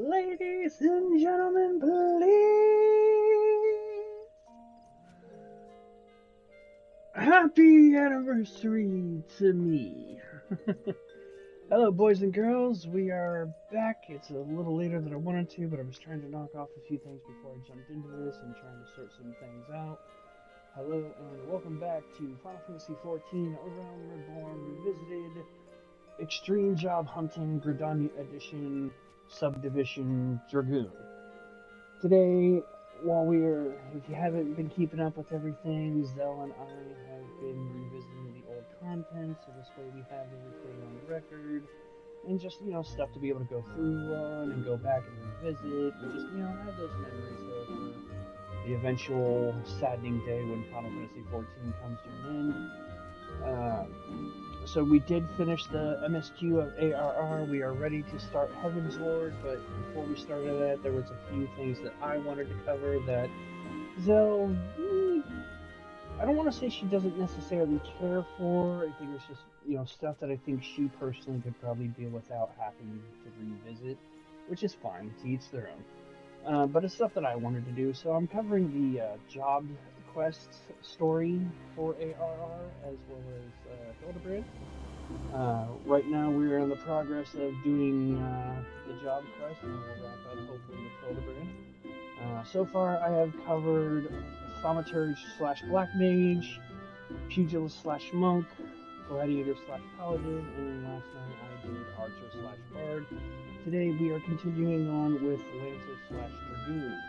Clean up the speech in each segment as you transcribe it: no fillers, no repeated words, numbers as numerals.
Ladies and gentlemen, please. Happy anniversary to me. Hello, boys and girls. We are back. It's a little later than I wanted to, but I was trying to knock off a few things before I jumped into this and trying to sort some things out. Hello, and welcome back to Final Fantasy XIV Around Reborn Revisited Extreme Job Hunting Gridania Edition Subdivision Dragoon. Today, if you haven't been keeping up with everything, Zell and I have been revisiting the old content, so this way we have everything on record, and just, stuff to be able to go through on, and go back and revisit, and just, have those memories there for the eventual saddening day when Final Fantasy XIV comes to an end. So we did finish the MSQ of ARR. We are ready to start Heavensward, but before we started that, there was a few things that I wanted to cover that Zell, I don't want to say she doesn't necessarily care for. I think it's just, stuff that I think she personally could probably deal without having to revisit, which is fine. To each their own. But it's stuff that I wanted to do, so I'm covering the job quest story for ARR as well as Hildebrand. Right now we're in the progress of doing the job quest, and we'll wrap up hopefully with Hildebrand. So far I have covered Thaumaturge / Black Mage, Pugilist / Monk, Gladiator / Paladin, and last night I did Archer / Bard. Today we are continuing on with Lancer / Dragoon.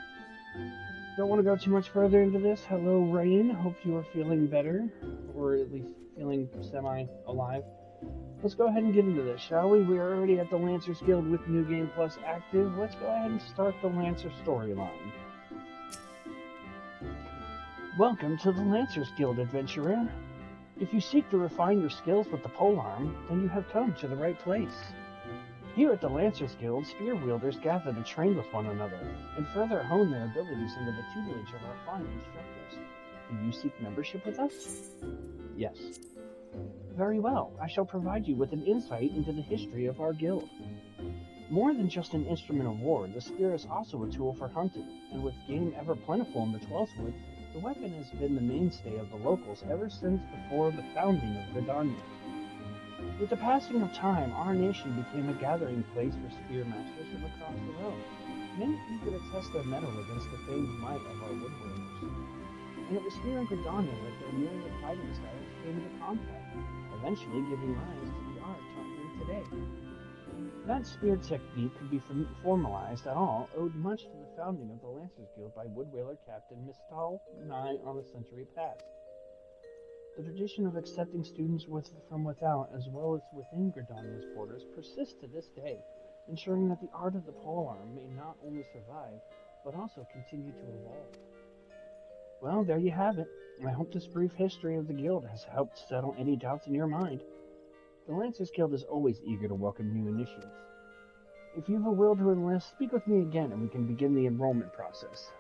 Don't want to go too much further into this. Hello, Rain. Hope you are feeling better, or at least feeling semi-alive. Let's go ahead and get into this, shall we? We are already at the Lancers Guild with New Game Plus active. Let's go ahead and start the Lancer storyline. Welcome to the Lancers Guild, adventurer. If you seek to refine your skills with the polearm, then you have come to the right place. Here at the Lancers Guild, spear wielders gather to train with one another, and further hone their abilities under the tutelage of our fine instructors. Do you seek membership with us? Yes. Very well, I shall provide you with an insight into the history of our guild. More than just an instrument of war, the spear is also a tool for hunting, and with game ever plentiful in the 12th Wood, the weapon has been the mainstay of the locals ever since before the founding of Gridania. With the passing of time, our nation became a gathering place for spearmasters from across the realm, many eager to test their mettle against the famed might of our woodwielders. And it was here in Gridania that their myriad fighting styles came into contact, eventually giving rise to the art taught here today. That spear technique could be formalized at all owed much to the founding of the Lancers Guild by woodwhaler Captain Mistal nigh on a century past. The tradition of accepting students from without as well as within Gridania's borders persists to this day, ensuring that the art of the polearm may not only survive, but also continue to evolve. Well, there you have it. I hope this brief history of the guild has helped settle any doubts in your mind. The Lancers Guild is always eager to welcome new initiates. If you have a will to enlist, speak with me again and we can begin the enrollment process.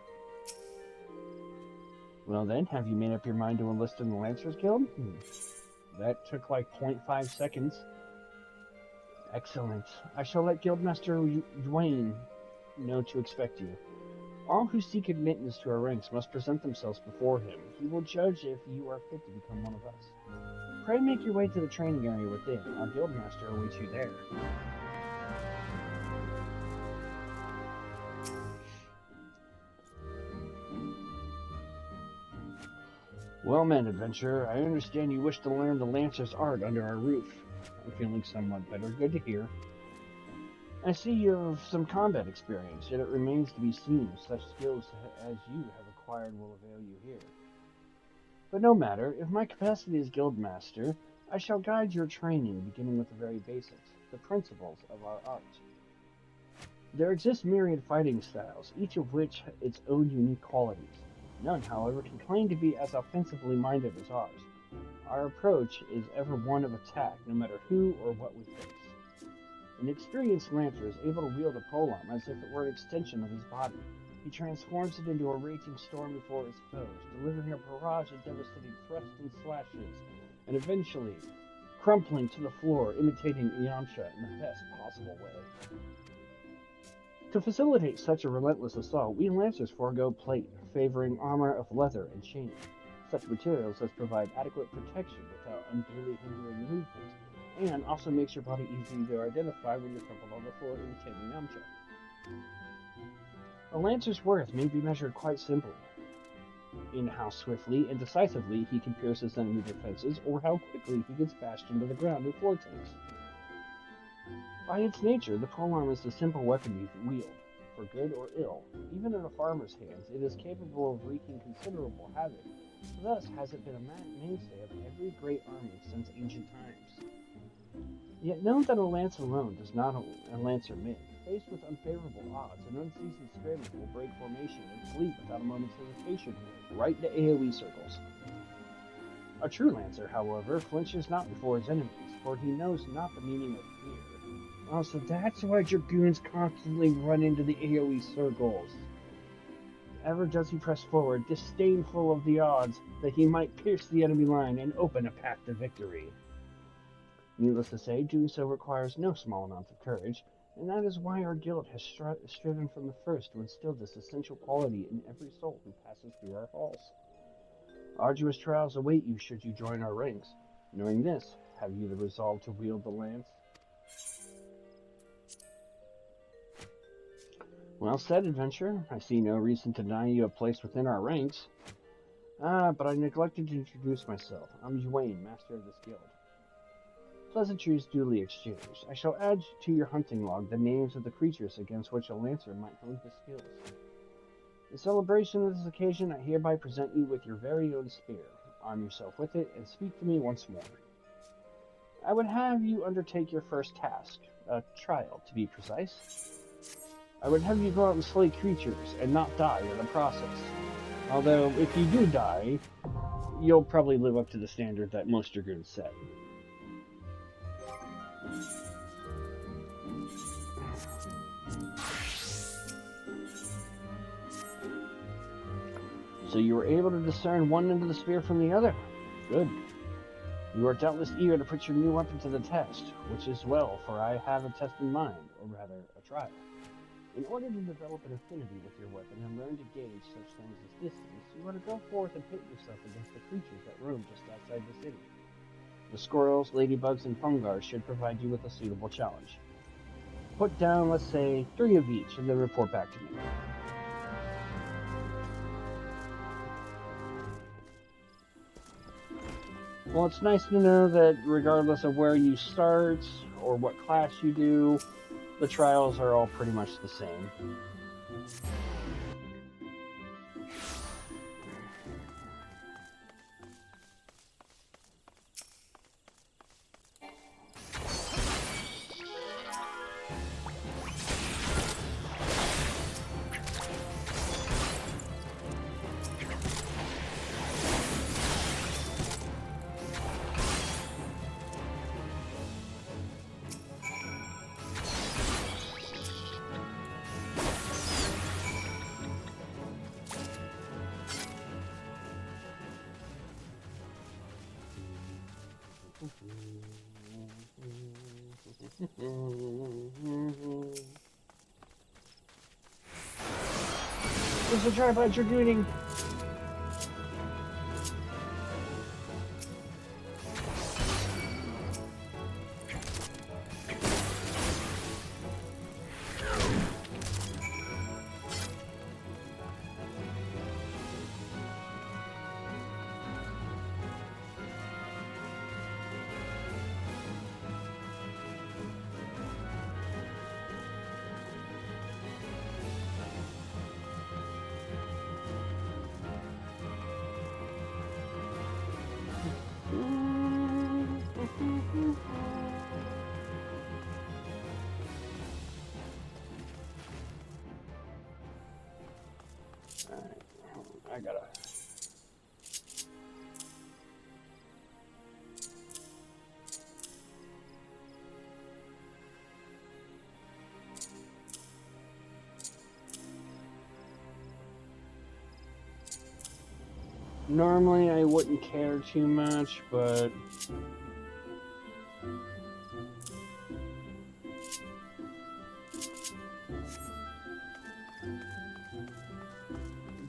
Well then, have you made up your mind to enlist in the Lancers Guild? That took like 0.5 seconds. Excellent. I shall let Guildmaster Dwayne know to expect you. All who seek admittance to our ranks must present themselves before him. He will judge if you are fit to become one of us. Pray make your way to the training area within. Our Guildmaster awaits you there. Well met, adventurer. I understand you wish to learn the Lancer's art under our roof. I'm feeling somewhat better. Good to hear. I see you have some combat experience, yet it remains to be seen if such skills as you have acquired will avail you here. But no matter, if my capacity as Guildmaster, I shall guide your training, beginning with the very basics, the principles of our art. There exist myriad fighting styles, each of which has its own unique qualities. None, however, can claim to be as offensively minded as ours. Our approach is ever one of attack, no matter who or what we face. An experienced lancer is able to wield a polearm as if it were an extension of his body. He transforms it into a raging storm before his foes, delivering a barrage of devastating thrusts and slashes, and eventually crumpling to the floor, imitating Yamcha in the best possible way. To facilitate such a relentless assault, we Lancers forego plate, favoring armor of leather and chain. Such materials as provide adequate protection without unduly hindering movement, and also makes your body easy to identify when you're crumpled on the floor imitating nunchuck. A Lancer's worth may be measured quite simply in how swiftly and decisively he can pierce his enemy defenses, or how quickly he gets bashed into the ground in floor tanks. By its nature, the polearm is a simple weapon you wield, for good or ill. Even in a farmer's hands, it is capable of wreaking considerable havoc. Thus has it been a mainstay of every great army since ancient times. Yet know that a lance alone does not a lancer make. Faced with unfavorable odds, an unceasing scramble will break formation and flee without a moment's hesitation, right into AoE circles. A true lancer, however, flinches not before his enemies, for he knows not the meaning of fear. Oh, so that's why Dragoons constantly run into the AoE circles. Ever does he press forward, disdainful of the odds that he might pierce the enemy line and open a path to victory. Needless to say, doing so requires no small amount of courage, and that is why our guild has striven from the first to instill this essential quality in every soul who passes through our halls. Arduous trials await you should you join our ranks. Knowing this, have you the resolve to wield the lance? Well said, adventurer. I see no reason to deny you a place within our ranks. But I neglected to introduce myself. I'm Duane, master of this guild. Pleasantries duly exchanged. I shall add to your hunting log the names of the creatures against which a lancer might hone his skills. In celebration of this occasion, I hereby present you with your very own spear. Arm yourself with it and speak to me once more. I would have you undertake your first task, a trial to be precise. I would have you go out and slay creatures and not die in the process. Although, if you do die, you'll probably live up to the standard that most Dragoons set. So you were able to discern one end of the spear from the other? Good. You are doubtless eager to put your new weapon to the test, which is well, for I have a test in mind, or rather, a trial. In order to develop an affinity with your weapon and learn to gauge such things as distance, you are to go forth and pit yourself against the creatures that roam just outside the city. The squirrels, ladybugs, and fungars should provide you with a suitable challenge. Put down, let's say, 3 of each, and then report back to me. Well, it's nice to know that regardless of where you start or what class you do, the trials are all pretty much the same. This is a drive-by Dragooning. I gotta. Normally I wouldn't care too much, but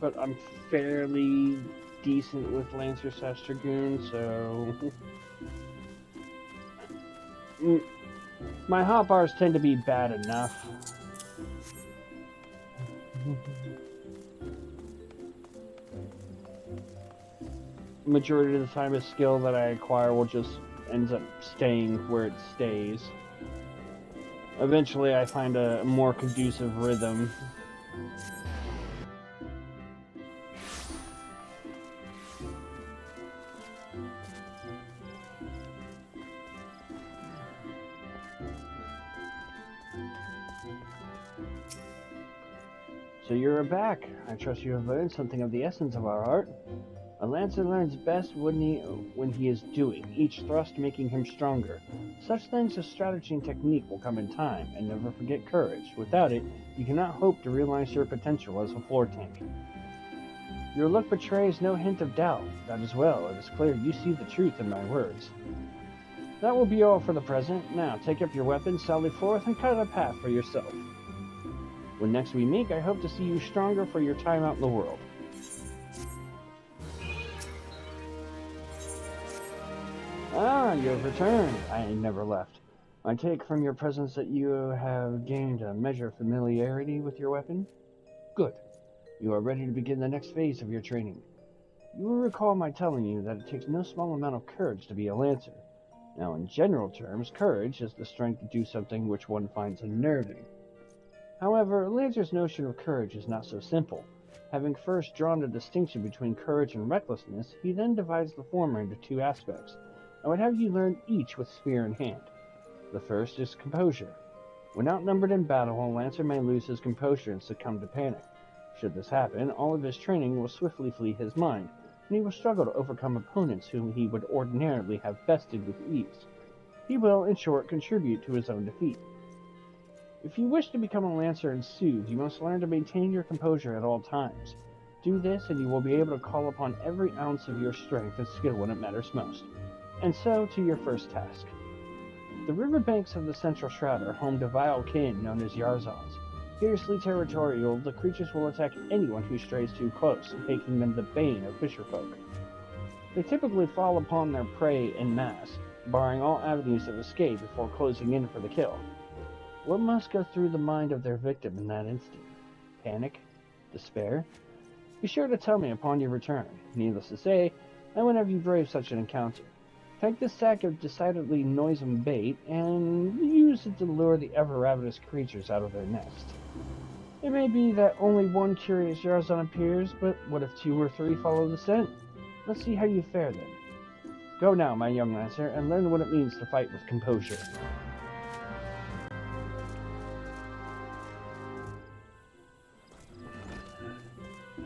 but I'm fairly decent with Lancer / Dragoon, so my hotbars tend to be bad enough. Majority of the time, a skill that I acquire will just ends up staying where it stays. Eventually, I find a more conducive rhythm. So you're back. I trust you have learned something of the essence of our art. A lancer learns best when he is doing, each thrust making him stronger. Such things as strategy and technique will come in time, and never forget courage. Without it, you cannot hope to realize your potential as a floor tank. Your look betrays no hint of doubt. That as well, it is clear you see the truth in my words. That will be all for the present. Now, take up your weapon, sally forth, and cut a path for yourself. When next we meet, I hope to see you stronger for your time out in the world. Ah, you have returned. I never left. I take from your presence that you have gained a measure of familiarity with your weapon. Good. You are ready to begin the next phase of your training. You will recall my telling you that it takes no small amount of courage to be a lancer. Now, in general terms, courage is the strength to do something which one finds unnerving. However, a lancer's notion of courage is not so simple. Having first drawn a distinction between courage and recklessness, he then divides the former into two aspects. I would have you learn each with spear in hand. The first is composure. When outnumbered in battle, a lancer may lose his composure and succumb to panic. Should this happen, all of his training will swiftly flee his mind, and he will struggle to overcome opponents whom he would ordinarily have bested with ease. He will, in short, contribute to his own defeat. If you wish to become a lancer and soothe, you must learn to maintain your composure at all times. Do this, and you will be able to call upon every ounce of your strength and skill when it matters most. And so, to your first task. The riverbanks of the Central Shroud are home to vile kin known as Yarzons. Fiercely territorial, the creatures will attack anyone who strays too close, making them the bane of fisherfolk. They typically fall upon their prey en masse, barring all avenues of escape before closing in for the kill. What must go through the mind of their victim in that instant? Panic? Despair? Be sure to tell me upon your return. Needless to say, I would have you brave such an encounter. Take this sack of decidedly noisome bait, and use it to lure the ever-ravenous creatures out of their nest. It may be that only one curious Yarzon appears, but what if 2 or 3 follow the scent? Let's see how you fare then. Go now, my young lancer, and learn what it means to fight with composure.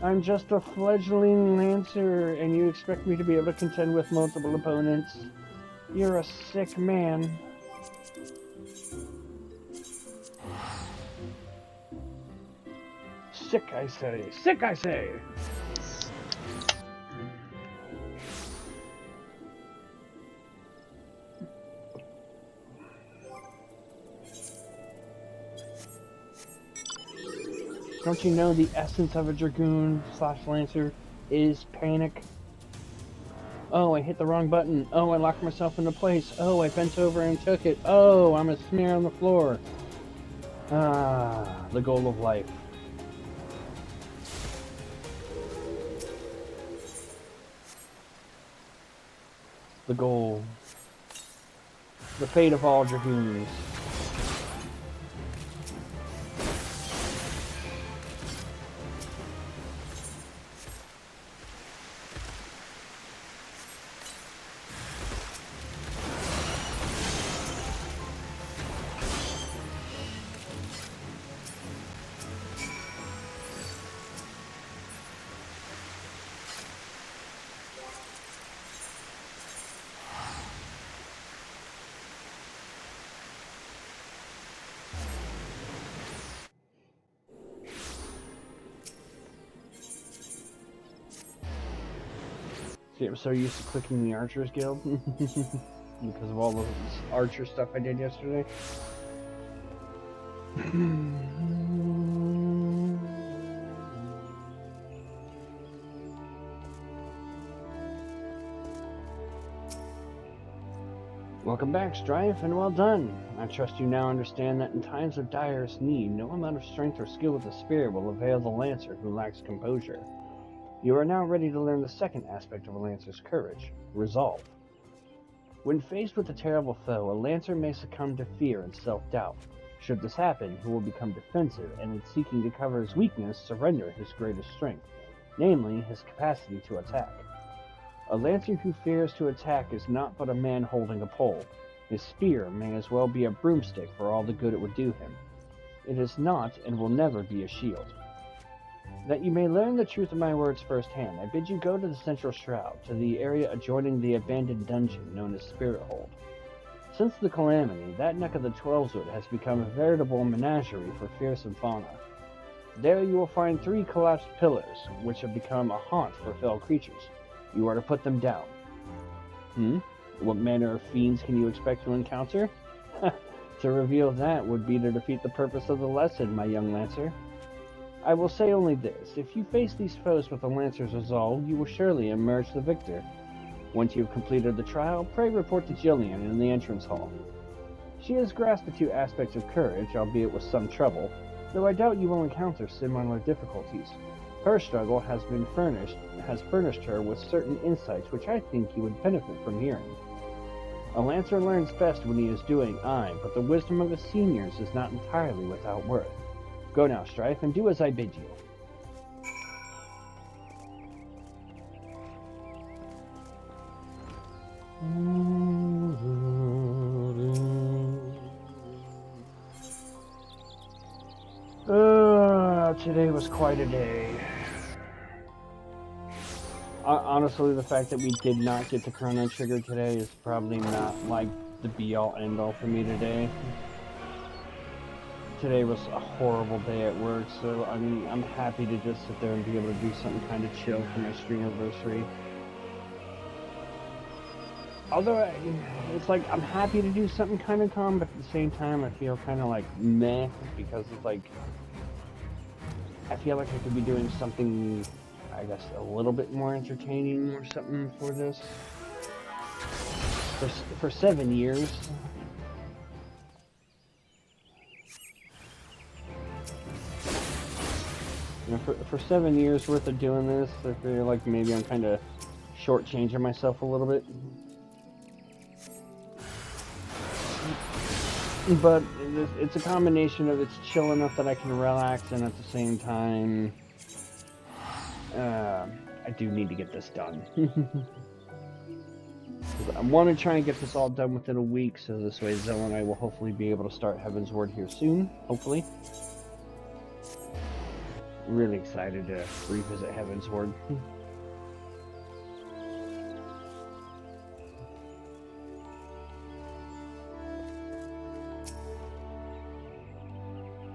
I'm just a fledgling lancer, and you expect me to be able to contend with multiple opponents? You're a sick man. Sick, I say. Sick, I say! Don't you know the essence of a Dragoon / Lancer is panic? Oh, I hit the wrong button. Oh, I locked myself into place. Oh, I bent over and took it. Oh, I'm a smear on the floor. Ah, the goal of life. The goal. The fate of all Dragoons. See, I'm so used to clicking the Archers Guild because of all the archer stuff I did yesterday. Welcome back, Strife, and well done. I trust you now understand that in times of direst need, no amount of strength or skill with the spear will avail the Lancer who lacks composure. You are now ready to learn the second aspect of a Lancer's courage, resolve. When faced with a terrible foe, a Lancer may succumb to fear and self-doubt. Should this happen, he will become defensive and in seeking to cover his weakness, surrender his greatest strength, namely his capacity to attack. A Lancer who fears to attack is not but a man holding a pole. His spear may as well be a broomstick for all the good it would do him. It is not and will never be a shield. That you may learn the truth of my words firsthand, I bid you go to the Central Shroud, to the area adjoining the abandoned dungeon known as Spirit Hold. Since the Calamity, that neck of the Twelveswood has become a veritable menagerie for fearsome fauna. There you will find 3 collapsed pillars, which have become a haunt for fell creatures. You are to put them down. What manner of fiends can you expect to encounter? To reveal that would be to defeat the purpose of the lesson, my young Lancer. I will say only this, if you face these foes with a Lancer's resolve, you will surely emerge the victor. Once you have completed the trial, pray report to Jillian in the entrance hall. She has grasped the 2 aspects of courage, albeit with some trouble, though I doubt you will encounter similar difficulties. Her struggle has furnished her with certain insights which I think you would benefit from hearing. A Lancer learns best when he is doing aye, but the wisdom of his seniors is not entirely without worth. Go now, Strife, and do as I bid you. Today was quite a day. Honestly, the fact that we did not get the Chrono Trigger today is probably not like the be-all end-all for me today. Today was a horrible day at work, so I'm happy to just sit there and be able to do something kind of chill for my stream anniversary. Although, it's like, I'm happy to do something kind of calm, but at the same time, I feel kind of like meh, because it's like, I feel like I could be doing something, I guess, a little bit more entertaining or something for this. For 7 years. You know, for 7 years worth of doing this, I feel like maybe I'm kind of shortchanging myself a little bit. But it's a combination of it's chill enough that I can relax, and at the same time, I do need to get this done. I want to try and get this all done within a week, so this way Zoe and I will hopefully be able to start Heaven's Word here soon, hopefully. Really excited to revisit Heaven's Word.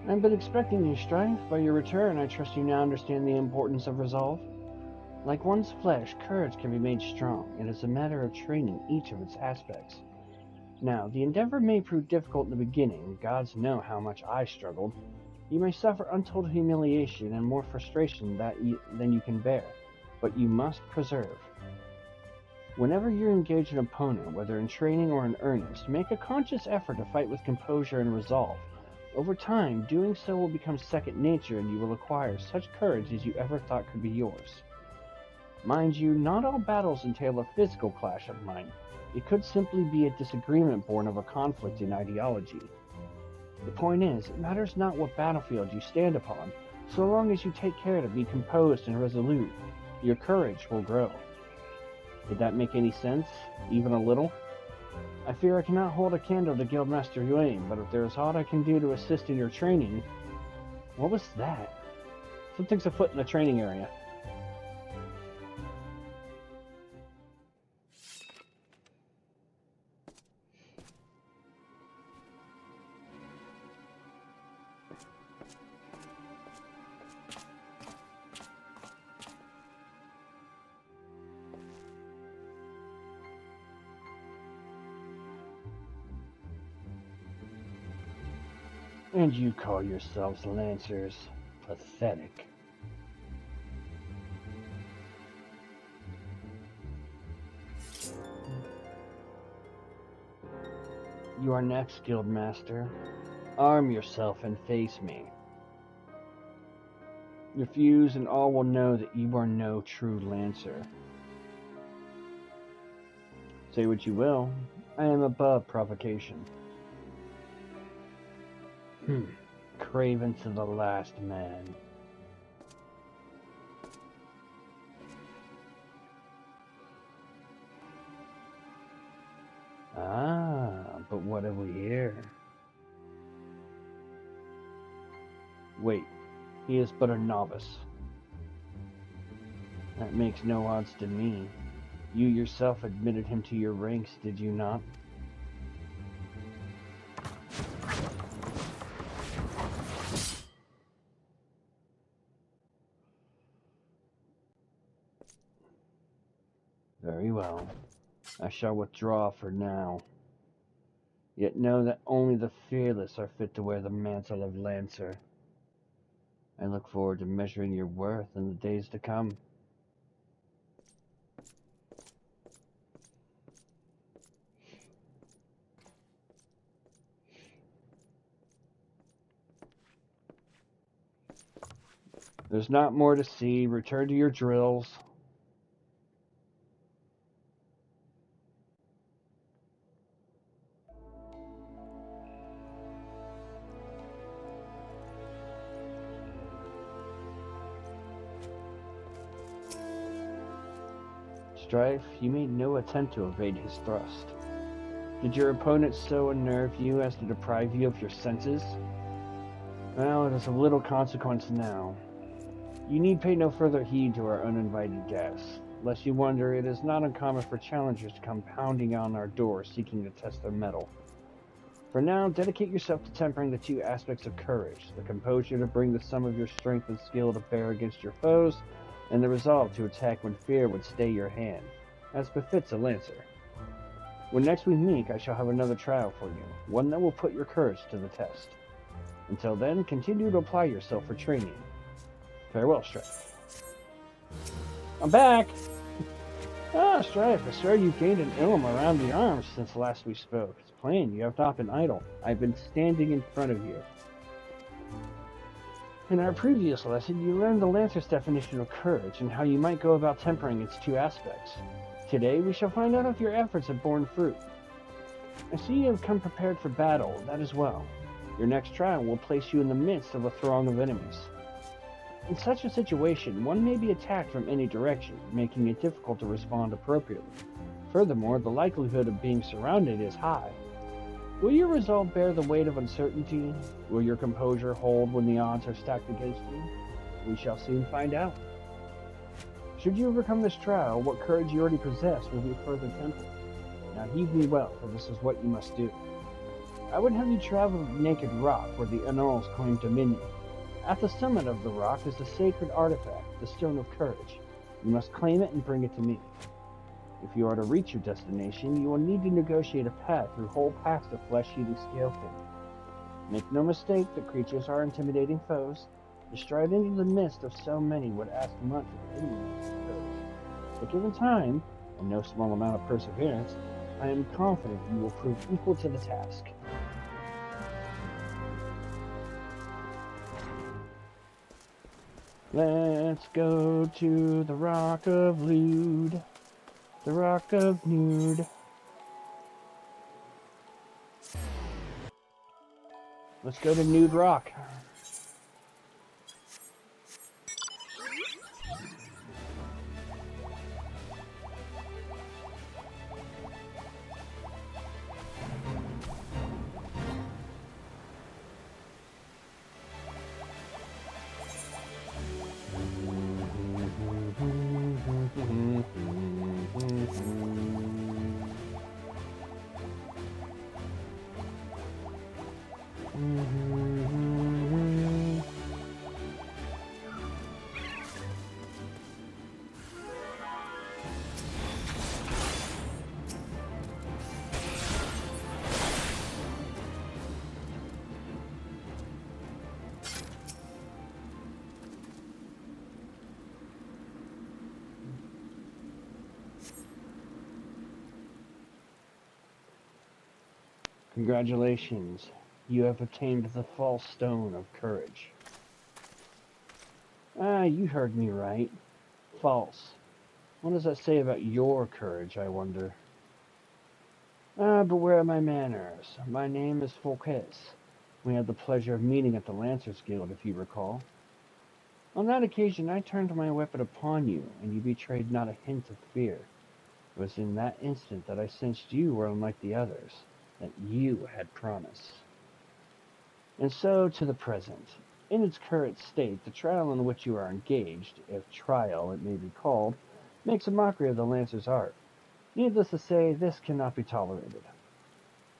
I've been expecting you, Strife. By your return, I trust you now understand the importance of resolve. Like one's flesh, courage can be made strong. It is a matter of training each of its aspects. Now, the endeavor may prove difficult in the beginning. Gods know how much I struggled. You may suffer untold humiliation and more frustration than you can bear, but you must persevere. Whenever you engage an opponent, whether in training or in earnest, make a conscious effort to fight with composure and resolve. Over time, doing so will become second nature, and you will acquire such courage as you ever thought could be yours. Mind you, not all battles entail a physical clash of mind. It could simply be a disagreement born of a conflict in ideology. The point is, it matters not what battlefield you stand upon, so long as you take care to be composed and resolute, your courage will grow. Did that make any sense? Even a little? I fear I cannot hold a candle to Guildmaster Yuane, but if there is aught I can do to assist in your training... What was that? Something's afoot in the training area. And you call yourselves Lancers pathetic. You are next, Guild Master. Arm yourself and face me. Refuse and all will know that you are no true Lancer. Say what you will, I am above provocation. Craven to the last man. But what have we here? Wait, he is but a novice. That makes no odds to me. You yourself admitted him to your ranks, did you not? Very well. I shall withdraw for now. Yet know that only the fearless are fit to wear the mantle of Lancer. I look forward to measuring your worth in the days to come. There's not more to see. Return to your drills. Strife, you made no attempt to evade his thrust. Did your opponent so unnerve you as to deprive you of your senses? Well, it is of little consequence now. You need pay no further heed to our uninvited guests, lest you wonder it is not uncommon for challengers to come pounding on our door seeking to test their mettle. For now, dedicate yourself to tempering the two aspects of courage, the composure to bring the sum of your strength and skill to bear against your foes, and the resolve to attack when fear would stay your hand, as befits a Lancer. When next we meet, I shall have another trial for you, one that will put your courage to the test. Until then, continue to apply yourself for training. Farewell, Strife. I'm back! Strife, I swear you've gained an ilm around the arms since last we spoke. It's plain you have not been idle. I've been standing in front of you. In our previous lesson, you learned the Lancer's definition of courage and how you might go about tempering its two aspects. Today, we shall find out if your efforts have borne fruit. I see you have come prepared for battle, that is well. Your next trial will place you in the midst of a throng of enemies. In such a situation, one may be attacked from any direction, making it difficult to respond appropriately. Furthermore, the likelihood of being surrounded is high. Will your resolve bear the weight of uncertainty? Will your composure hold when the odds are stacked against you? We shall soon find out. Should you overcome this trial, what courage you already possess will be further tempered. Now heed me well, for this is what you must do. I would have you travel to the naked rock where the Annals claim dominion. At the summit of the rock is a sacred artifact, the Stone of Courage. You must claim it and bring it to me. If you are to reach your destination, you will need to negotiate a path through whole packs of flesh-eating scalekin. Make no mistake, the creatures are intimidating foes. To stride into the midst of so many would ask much of anyone's courage. But given time, and no small amount of perseverance, I am confident you will prove equal to the task. Let's go to the Rock of Lude, the Rock of Nude. Let's go to Nude Rock. Congratulations. You have obtained the false stone of courage. Ah, you heard me right. False. What does that say about your courage, I wonder? Ah, beware my manners. My name is Fouquet. We had the pleasure of meeting at the Lancers Guild, if you recall. On that occasion, I turned my weapon upon you, and you betrayed not a hint of fear. It was in that instant that I sensed you were unlike the others, that you had promise. And so to the present. In its current state, the trial in which you are engaged, if trial it may be called, makes a mockery of the Lancer's art. Needless to say, this cannot be tolerated.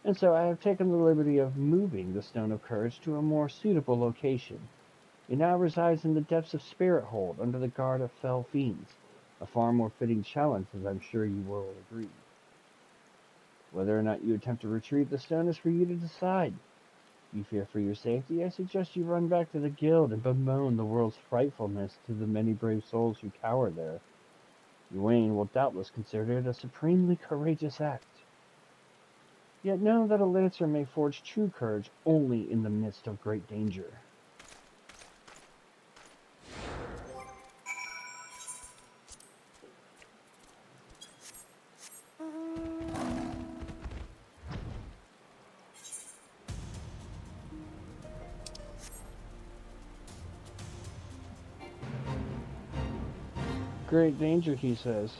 And so I have taken the liberty of moving the Stone of Courage to a more suitable location. It now resides in the depths of Spirit Hold, under the guard of fell fiends. A far more fitting challenge, as I'm sure you will agree. Whether or not you attempt to retrieve the stone is for you to decide. You fear for your safety, I suggest you run back to the guild and bemoan the world's frightfulness to the many brave souls who cower there. Uwain will doubtless consider it a supremely courageous act. Yet know that a lancer may forge true courage only in the midst of great danger. Great danger, he says.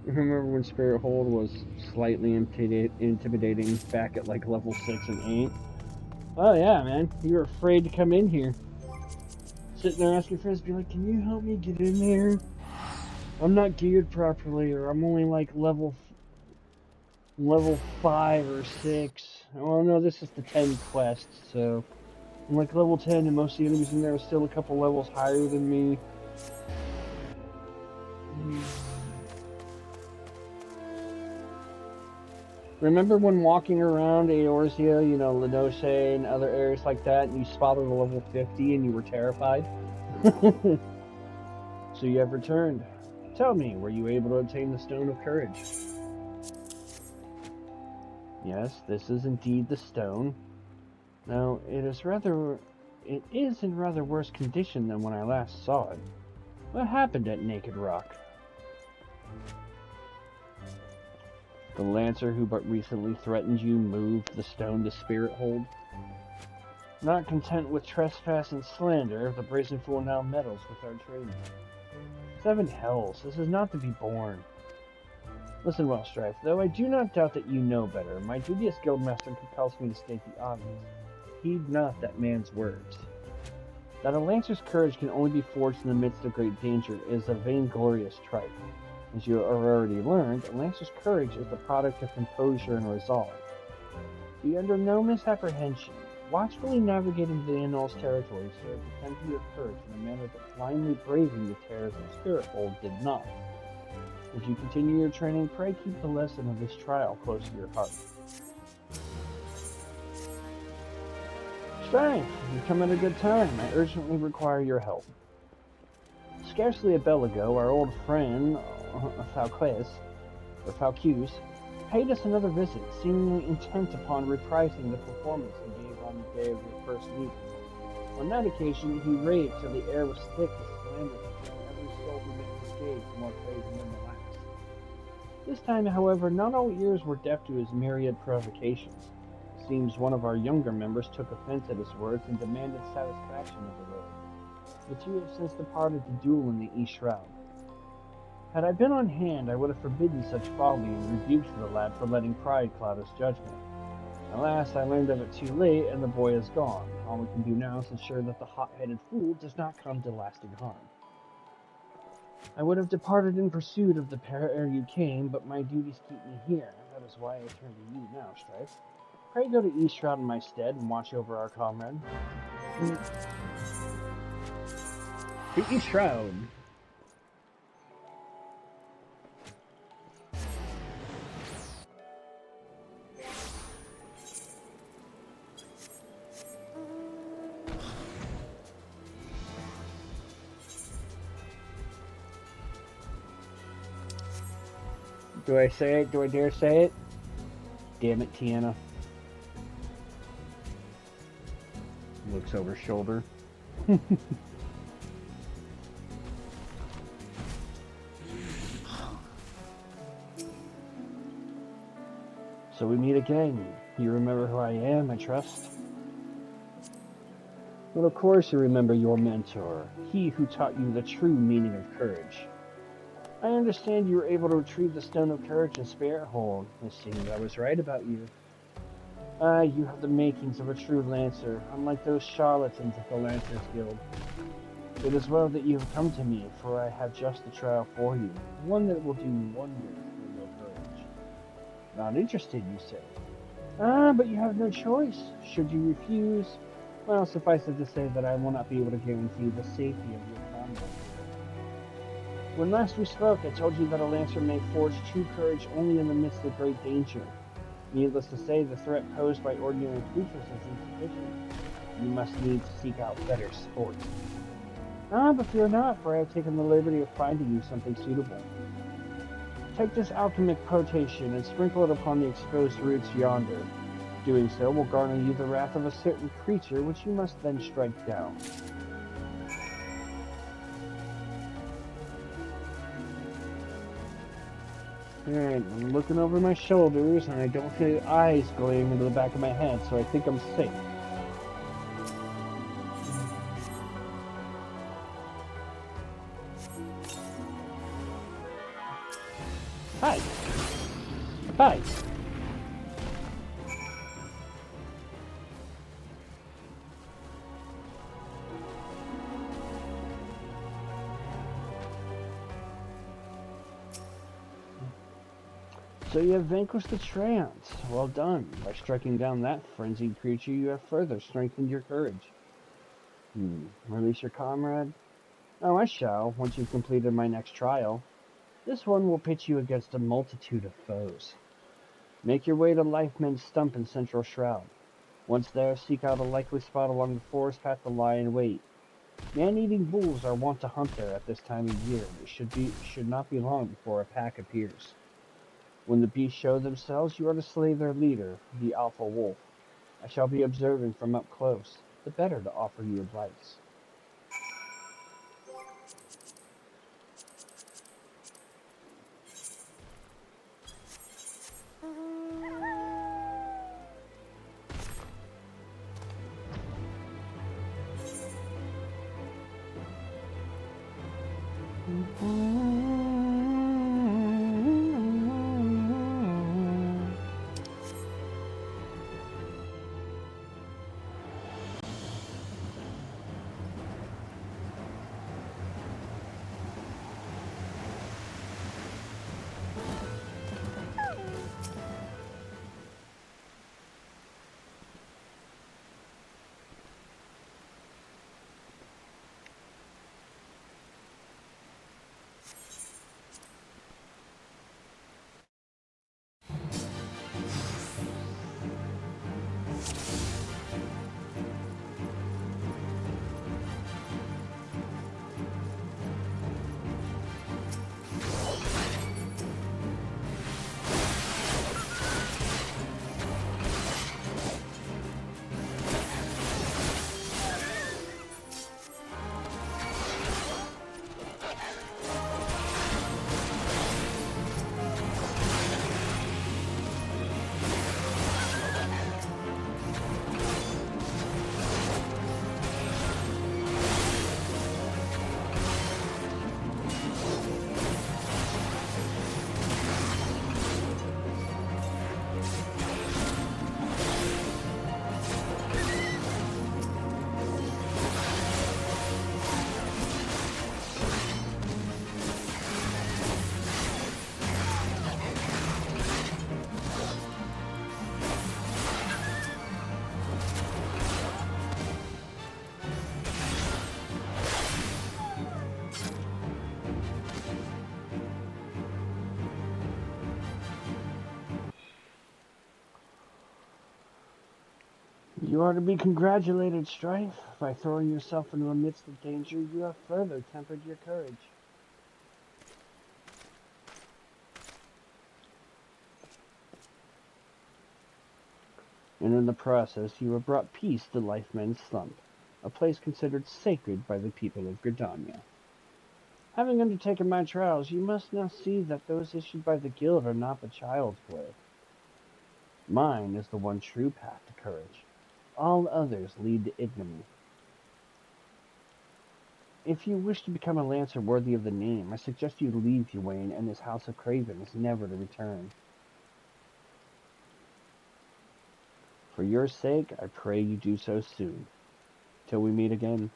Remember when Spirit Hold was slightly intimidating back at like level 6 and 8? Oh yeah, man. You were afraid to come in here. Sitting there asking friends, be like, can you help me get in there? I'm not geared properly, or I'm only like level 5 or 6. Oh no, this is the 10 quest, so I'm like level 10 and most of the enemies in there are still a couple levels higher than me. Remember when walking around Eorzea, you know, Lenoche and other areas like that, and you spotted a level 50 and you were terrified? So you have returned. Tell me, were you able to obtain the Stone of Courage? Yes, this is indeed the stone. Now, it is in rather worse condition than when I last saw it. What happened at Naked Rock? The Lancer who but recently threatened you moved the stone to Spirit Hold. Not content with trespass and slander, the brazen fool now meddles with our training. 7 hells, this is not to be borne. Listen well, Strife, though I do not doubt that you know better, my dubious guildmaster compels me to state the obvious. Heed not that man's words. That a Lancer's courage can only be forged in the midst of great danger is a vainglorious trite. As you have already learned, a Lancer's courage is the product of composure and resolve. Be under no misapprehension. Watchfully navigating the Annals territory served to temper your courage in a manner that blindly braving the terrors of Spirit Hold did not. As you continue your training, pray keep the lesson of this trial close to your heart. Strife, you've come at a good time. I urgently require your help. Scarcely a bell ago, our old friend, Fouquet, paid us another visit, seemingly intent upon reprising the performance he gave on the day of your first meeting. On that occasion, he raved till the air was thick with slander to fill every soul who met his gaze more praising than the last. This time, however, not all ears were deaf to his myriad provocations. seems one of our younger members took offense at his words and demanded satisfaction of the road. The two have since departed to duel in the East Shroud. Had I been on hand, I would have forbidden such folly and rebuked the lad for letting pride cloud his judgment. Alas, I learned of it too late, and the boy is gone. All we can do now is ensure that the hot-headed fool does not come to lasting harm. I would have departed in pursuit of the pair ere you came, but my duties keep me here. That is why I turn to you now, Strife. Pray go to East Shroud in my stead and watch over our comrade. To East Shroud. Do I say it? Do I dare say it? Damn it, Tiana. Looks over shoulder. So we meet again. You remember who I am, I trust? Well, of course you remember your mentor, he who taught you the true meaning of courage. I understand you were able to retrieve the Stone of Courage and spare it whole. It seems I was right about you. You have the makings of a true Lancer, unlike those charlatans at the Lancers Guild. It is well that you have come to me, for I have just the trial for you, one that will do wonders for your courage. Not interested, you say? But you have no choice. Should you refuse, well, suffice it to say that I will not be able to guarantee the safety of your combat. When last we spoke, I told you that a Lancer may forge true courage only in the midst of great danger. Needless to say, the threat posed by ordinary creatures is insufficient. You must needs seek out better sport. But fear not, for I have taken the liberty of finding you something suitable. Take this alchemic potation and sprinkle it upon the exposed roots yonder. Doing so will garner you the wrath of a certain creature, which you must then strike down. Alright, I'm looking over my shoulders, and I don't see eyes glaring into the back of my head, so I think I'm safe. Hi! Hi! So you have vanquished the Treants. Well done. By striking down that frenzied creature, you have further strengthened your courage. Release your comrade? Oh, I shall, once you've completed my next trial. This one will pit you against a multitude of foes. Make your way to Lifeman's Stump in Central Shroud. Once there, seek out a likely spot along the forest path to lie in wait. Man-eating bulls are wont to hunt there at this time of year. It should not be long before a pack appears. When the beasts show themselves, you are to slay their leader, the Alpha Wolf. I shall be observing from up close, the better to offer you advice. You are to be congratulated, Strife. By throwing yourself into the midst of danger, you have further tempered your courage. And in the process, you have brought peace to Lifeman's Slump, a place considered sacred by the people of Gridania. Having undertaken my trials, you must now see that those issued by the guild are not but child's play. Mine is the one true path to courage. All others lead to ignominy. If you wish to become a lancer worthy of the name, I suggest you leave Uwain and his House of Cravens never to return. For your sake, I pray you do so soon. Till we meet again.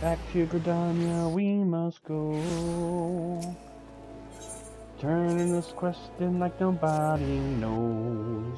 Back to Gridania we must go. Turning this quest in like nobody knows.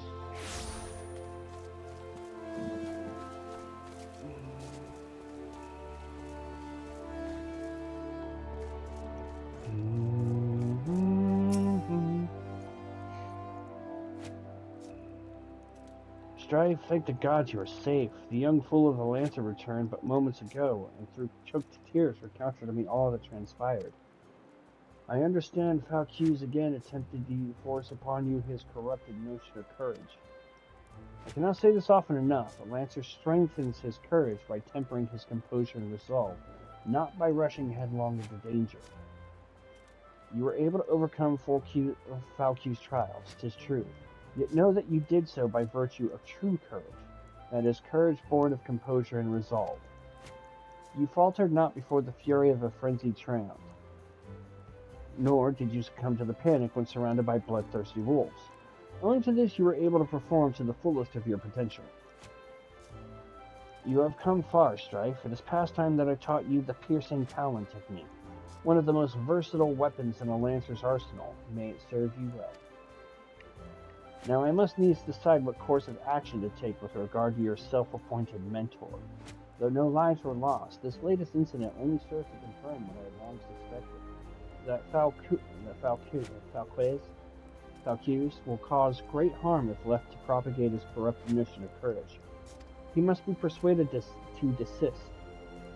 Strife, thank the gods you are safe. The young fool of the Lancer returned but moments ago, and through choked tears recounted to me all that transpired. I understand Falcuse again attempted to force upon you his corrupted notion of courage. I cannot say this often enough. A Lancer strengthens his courage by tempering his composure and resolve, not by rushing headlong into danger. You were able to overcome Falcuse's trials, 'tis true. Yet know that you did so by virtue of true courage, that is, courage born of composure and resolve. You faltered not before the fury of a frenzied triumph, nor did you succumb to the panic when surrounded by bloodthirsty wolves. Owing to this, you were able to perform to the fullest of your potential. You have come far, Strife. It is past time that I taught you the piercing talon technique, one of the most versatile weapons in a Lancer's arsenal. May it serve you well. Now I must needs decide what course of action to take with regard to your self-appointed mentor. Though no lives were lost, this latest incident only serves to confirm what I had long suspected, that Falcuse will cause great harm if left to propagate his corrupt notion of courage. He must be persuaded to desist.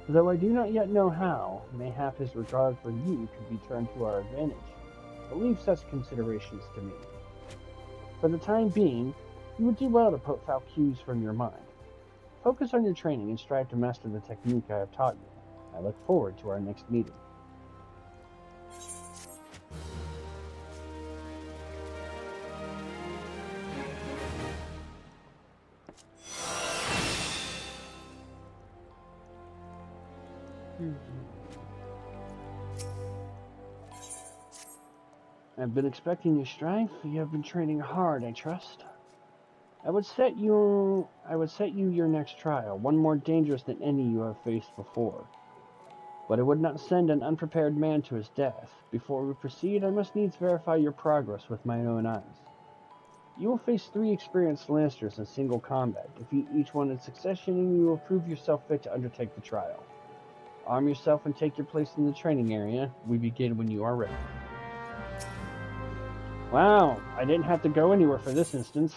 Though I do not yet know how, mayhap his regard for you could be turned to our advantage. But leave such considerations to me. For the time being, you would do well to put Falcuse from your mind. Focus on your training and strive to master the technique I have taught you. I look forward to our next meeting. I've been expecting you, Strife. You have been training hard, I trust. I would set you your next trial, one more dangerous than any you have faced before. But I would not send an unprepared man to his death. Before we proceed, I must needs verify your progress with my own eyes. You will face 3 experienced Lancers in single combat. Defeat each one in succession, and you will prove yourself fit to undertake the trial. Arm yourself and take your place in the training area. We begin when you are ready. Wow, I didn't have to go anywhere for this instance.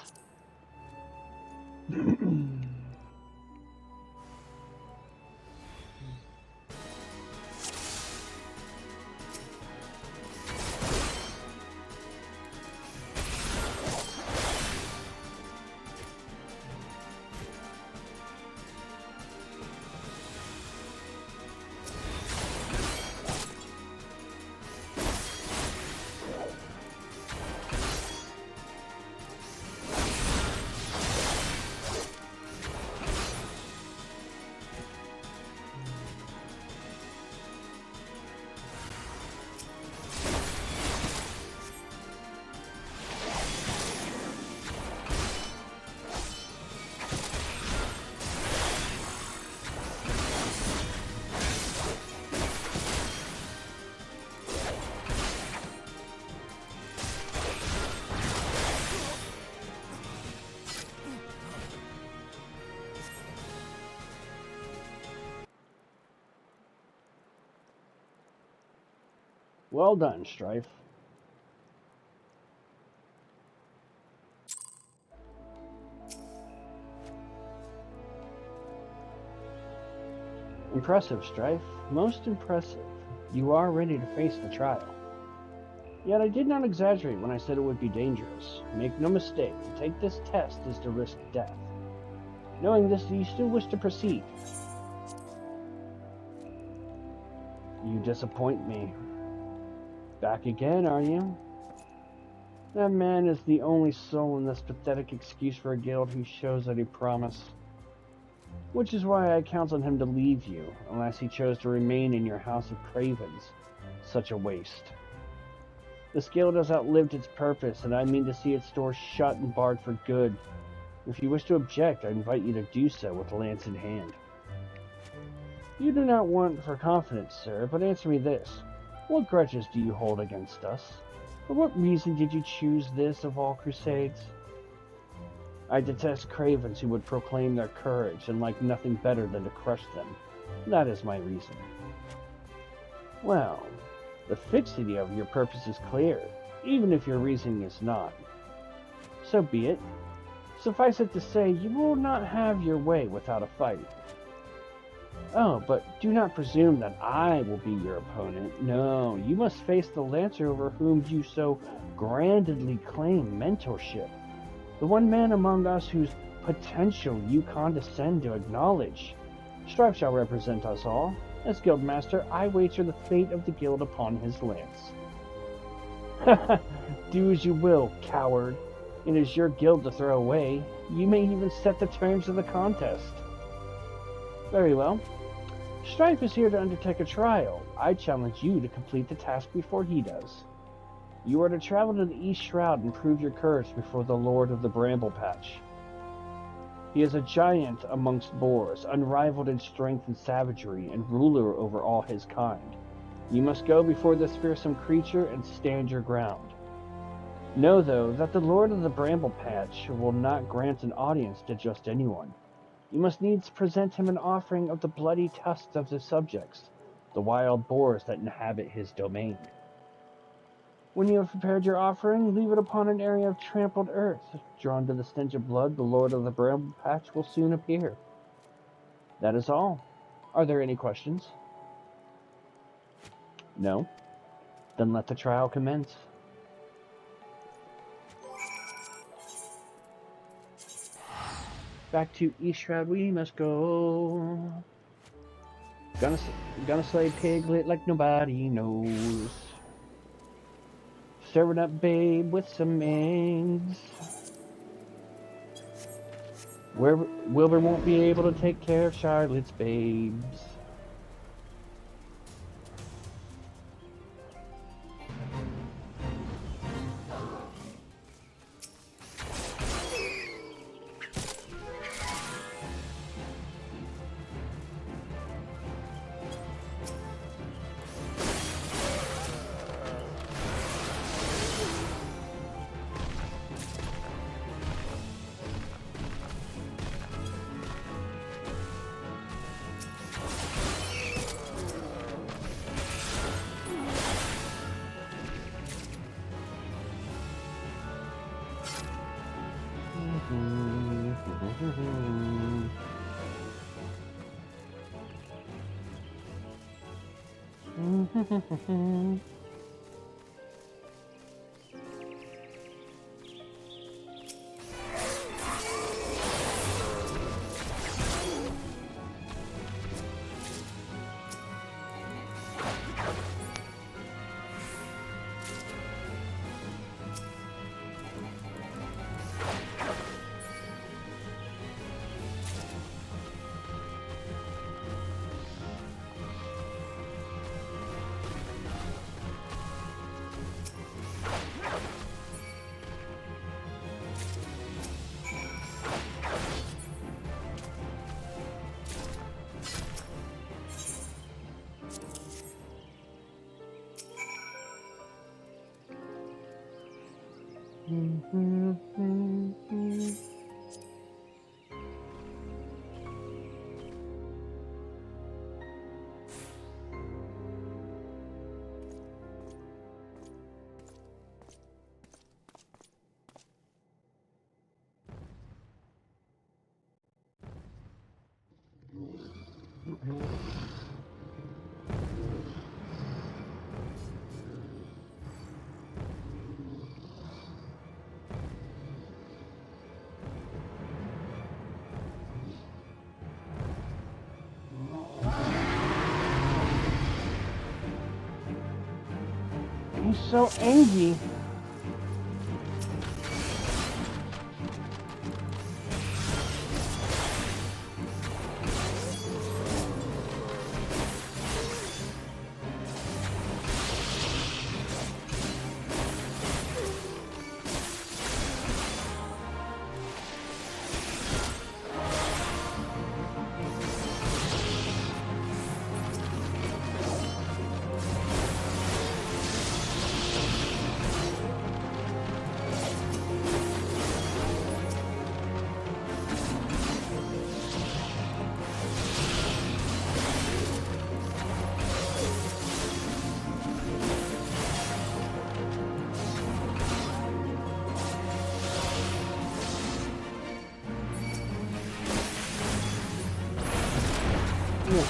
Well done, Strife. Impressive, Strife. Most impressive. You are ready to face the trial. Yet I did not exaggerate when I said it would be dangerous. Make no mistake, to take this test is to risk death. Knowing this, do you still wish to proceed? You disappoint me. Back again, are you? That man is the only soul in this pathetic excuse for a guild who shows any promise. Which is why I counsel him to leave you, unless he chose to remain in your house of cravens. Such a waste. This guild has outlived its purpose, and I mean to see its doors shut and barred for good. If you wish to object, I invite you to do so with lance in hand. You do not want for confidence, sir, but answer me this. What grudges do you hold against us? For what reason did you choose this of all crusades? I detest cravens who would proclaim their courage and like nothing better than to crush them. That is my reason. Well, the fixity of your purpose is clear, even if your reasoning is not. So be it. Suffice it to say, you will not have your way without a fight. Oh, but do not presume that I will be your opponent. No, you must face the Lancer over whom you so grandly claim mentorship. The one man among us whose potential you condescend to acknowledge. Strife shall represent us all. As Guildmaster, I wager the fate of the guild upon his lance. Do as you will, coward. It is your guild to throw away. You may even set the terms of the contest. Very well. Strife is here to undertake a trial. I challenge you to complete the task before he does. You are to travel to the East Shroud and prove your courage before the Lord of the Bramble Patch. He is a giant amongst boars, unrivaled in strength and savagery, and ruler over all his kind. You must go before this fearsome creature and stand your ground. Know, though, that the Lord of the Bramble Patch will not grant an audience to just anyone. You must needs present him an offering of the bloody tusks of his subjects, the wild boars that inhabit his domain. When you have prepared your offering, leave it upon an area of trampled earth. Drawn to the stench of blood, the Lord of the Bramble Patch will soon appear. That is all. Are there any questions? No? Then let the trial commence. Back to East Shroud we must go. Gonna slay Piglet like nobody knows. Serving up babe with some eggs. Wilbur won't be able to take care of Charlotte's babes. He's so angry.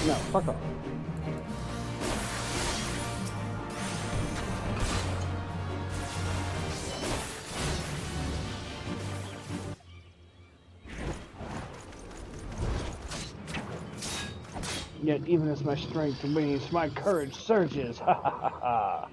No, fuck off. Yet even as my strength wanes, my courage surges. Ha ha ha ha.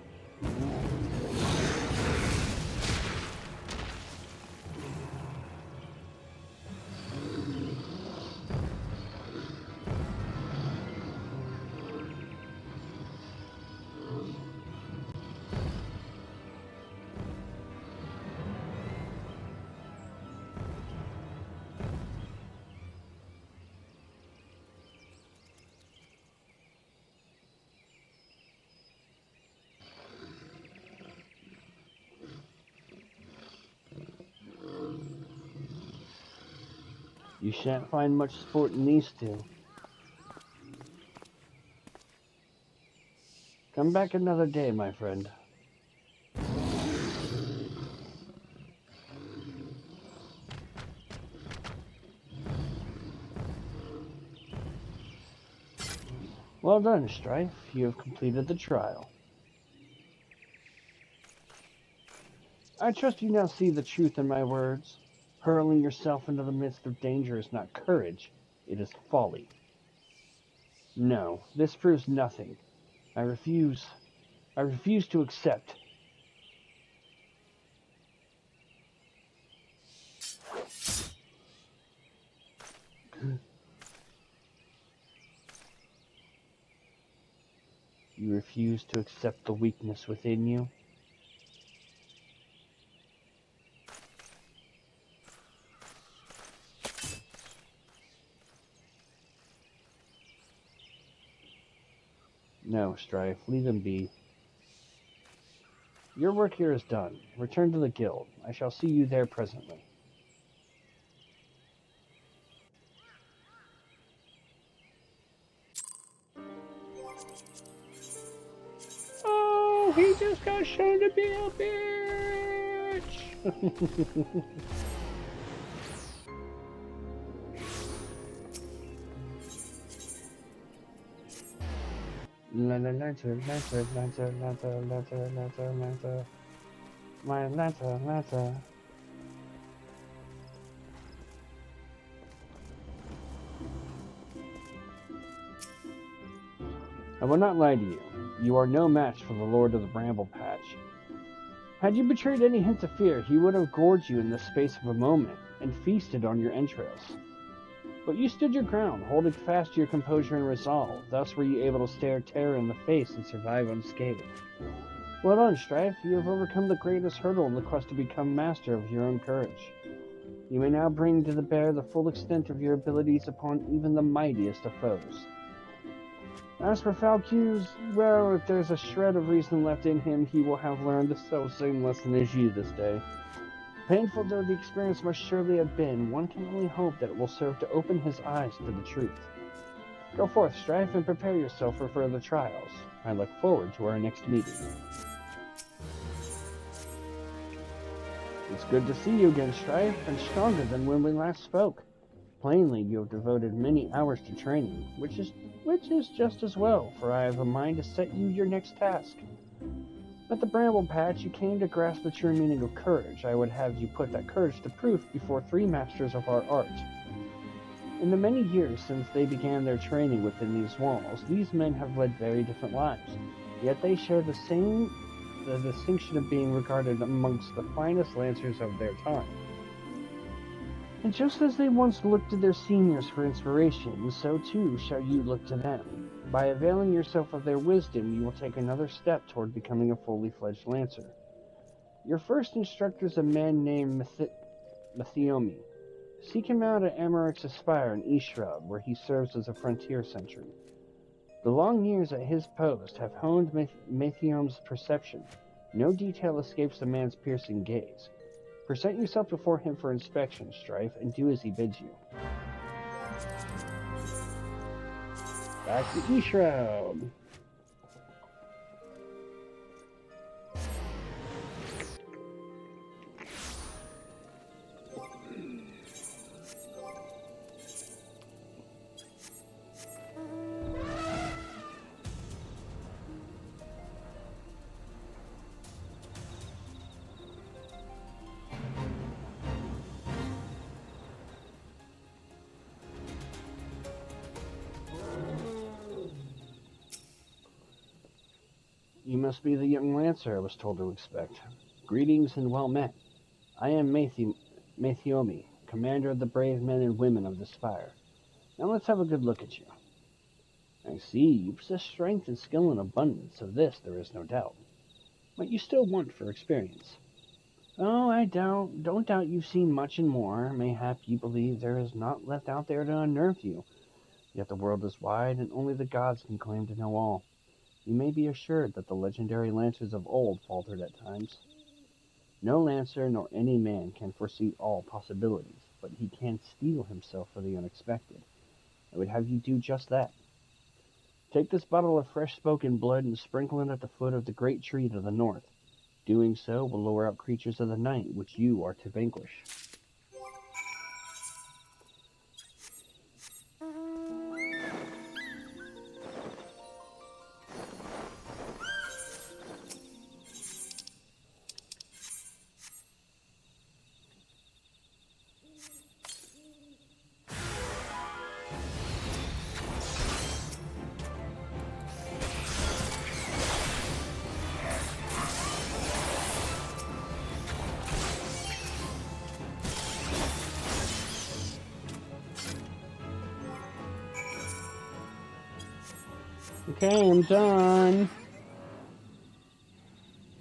You shan't find much sport in these two. Come back another day, my friend. Well done, Strife. You have completed the trial. I trust you now see the truth in my words. Hurling yourself into the midst of danger is not courage, it is folly. No, this proves nothing. I refuse to accept. You refuse to accept the weakness within you? No, Strife, leave him be. Your work here is done. Return to the guild. I shall see you there presently. Oh, he just got shown to be a bitch! Lancer, my Lancer. I will not lie to you. You are no match for the Lord of the Bramble Patch. Had you betrayed any hint of fear, he would have gorged you in the space of a moment and feasted on your entrails. But you stood your ground, holding fast to your composure and resolve. Thus were you able to stare terror in the face and survive unscathed. Well done, Strife. You have overcome the greatest hurdle in the quest to become master of your own courage. You may now bring to bear the full extent of your abilities upon even the mightiest of foes. As for Falcuse, well, if there's a shred of reason left in him, he will have learned the self-same lesson as you this day. Painful though the experience must surely have been, one can only hope that it will serve to open his eyes to the truth. Go forth, Strife, and prepare yourself for further trials. I look forward to our next meeting. It's good to see you again, Strife, and stronger than when we last spoke. Plainly, you have devoted many hours to training, which is just as well, for I have a mind to set you your next task. At the Bramble Patch, you came to grasp the true meaning of courage. I would have you put that courage to proof before 3 masters of our art. In the many years since they began their training within these walls, these men have led very different lives, yet they share the distinction of being regarded amongst the finest lancers of their time. And just as they once looked to their seniors for inspiration, so too shall you look to them. By availing yourself of their wisdom, you will take another step toward becoming a fully fledged lancer. Your first instructor is a man named Mathiomi. Seek him out at Amarix's Spire in Eastshroud, where he serves as a frontier sentry. The long years at his post have honed Mathiome's perception. No detail escapes the man's piercing gaze. Present yourself before him for inspection, Strife, and do as he bids you. Back to Eastshroud. You must be the young lancer I was told to expect. Greetings and well met. I am Mathiomi, commander of the brave men and women of the Spire. Now let's have a good look at you. I see you possess strength and skill in abundance, of this there is no doubt. But you still want for experience. Oh, I don't doubt you've seen much and more. Mayhap you believe there is naught left out there to unnerve you. Yet the world is wide, and only the gods can claim to know all. You may be assured that the legendary lancers of old faltered at times. No lancer nor any man can foresee all possibilities, but he can steel himself for the unexpected. I would have you do just that. Take this bottle of fresh-spoken blood and sprinkle it at the foot of the great tree to the north. Doing so will lure out creatures of the night, which you are to vanquish. Okay, I'm done.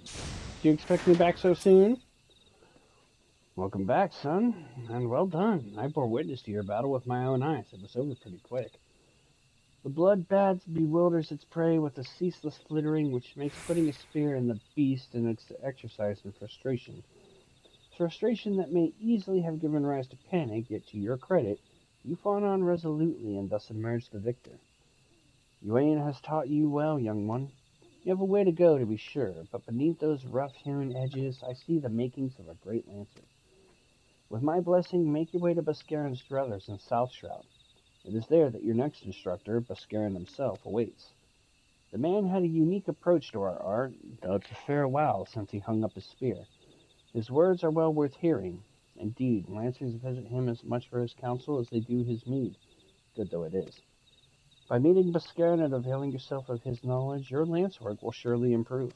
Do you expect me back so soon? Welcome back, son, and well done. I bore witness to your battle with my own eyes. It was over pretty quick. The blood-bat bewilders its prey with a ceaseless flittering which makes putting a spear in the beast an exercise in frustration. Frustration that may easily have given rise to panic, yet to your credit, you fought on resolutely and thus emerged the victor. Yuan has taught you well, young one. You have a way to go, to be sure, but beneath those rough-hewn edges I see the makings of a great lancer. With my blessing, make your way to Buscarin's druthers in South Shroud. It is there that your next instructor, Buscarin himself, awaits. The man had a unique approach to our art, though it's a fair while since he hung up his spear. His words are well worth hearing. Indeed, lancers visit him as much for his counsel as they do his mead, good though it is. By meeting Buscarin and availing yourself of his knowledge, your lance work will surely improve.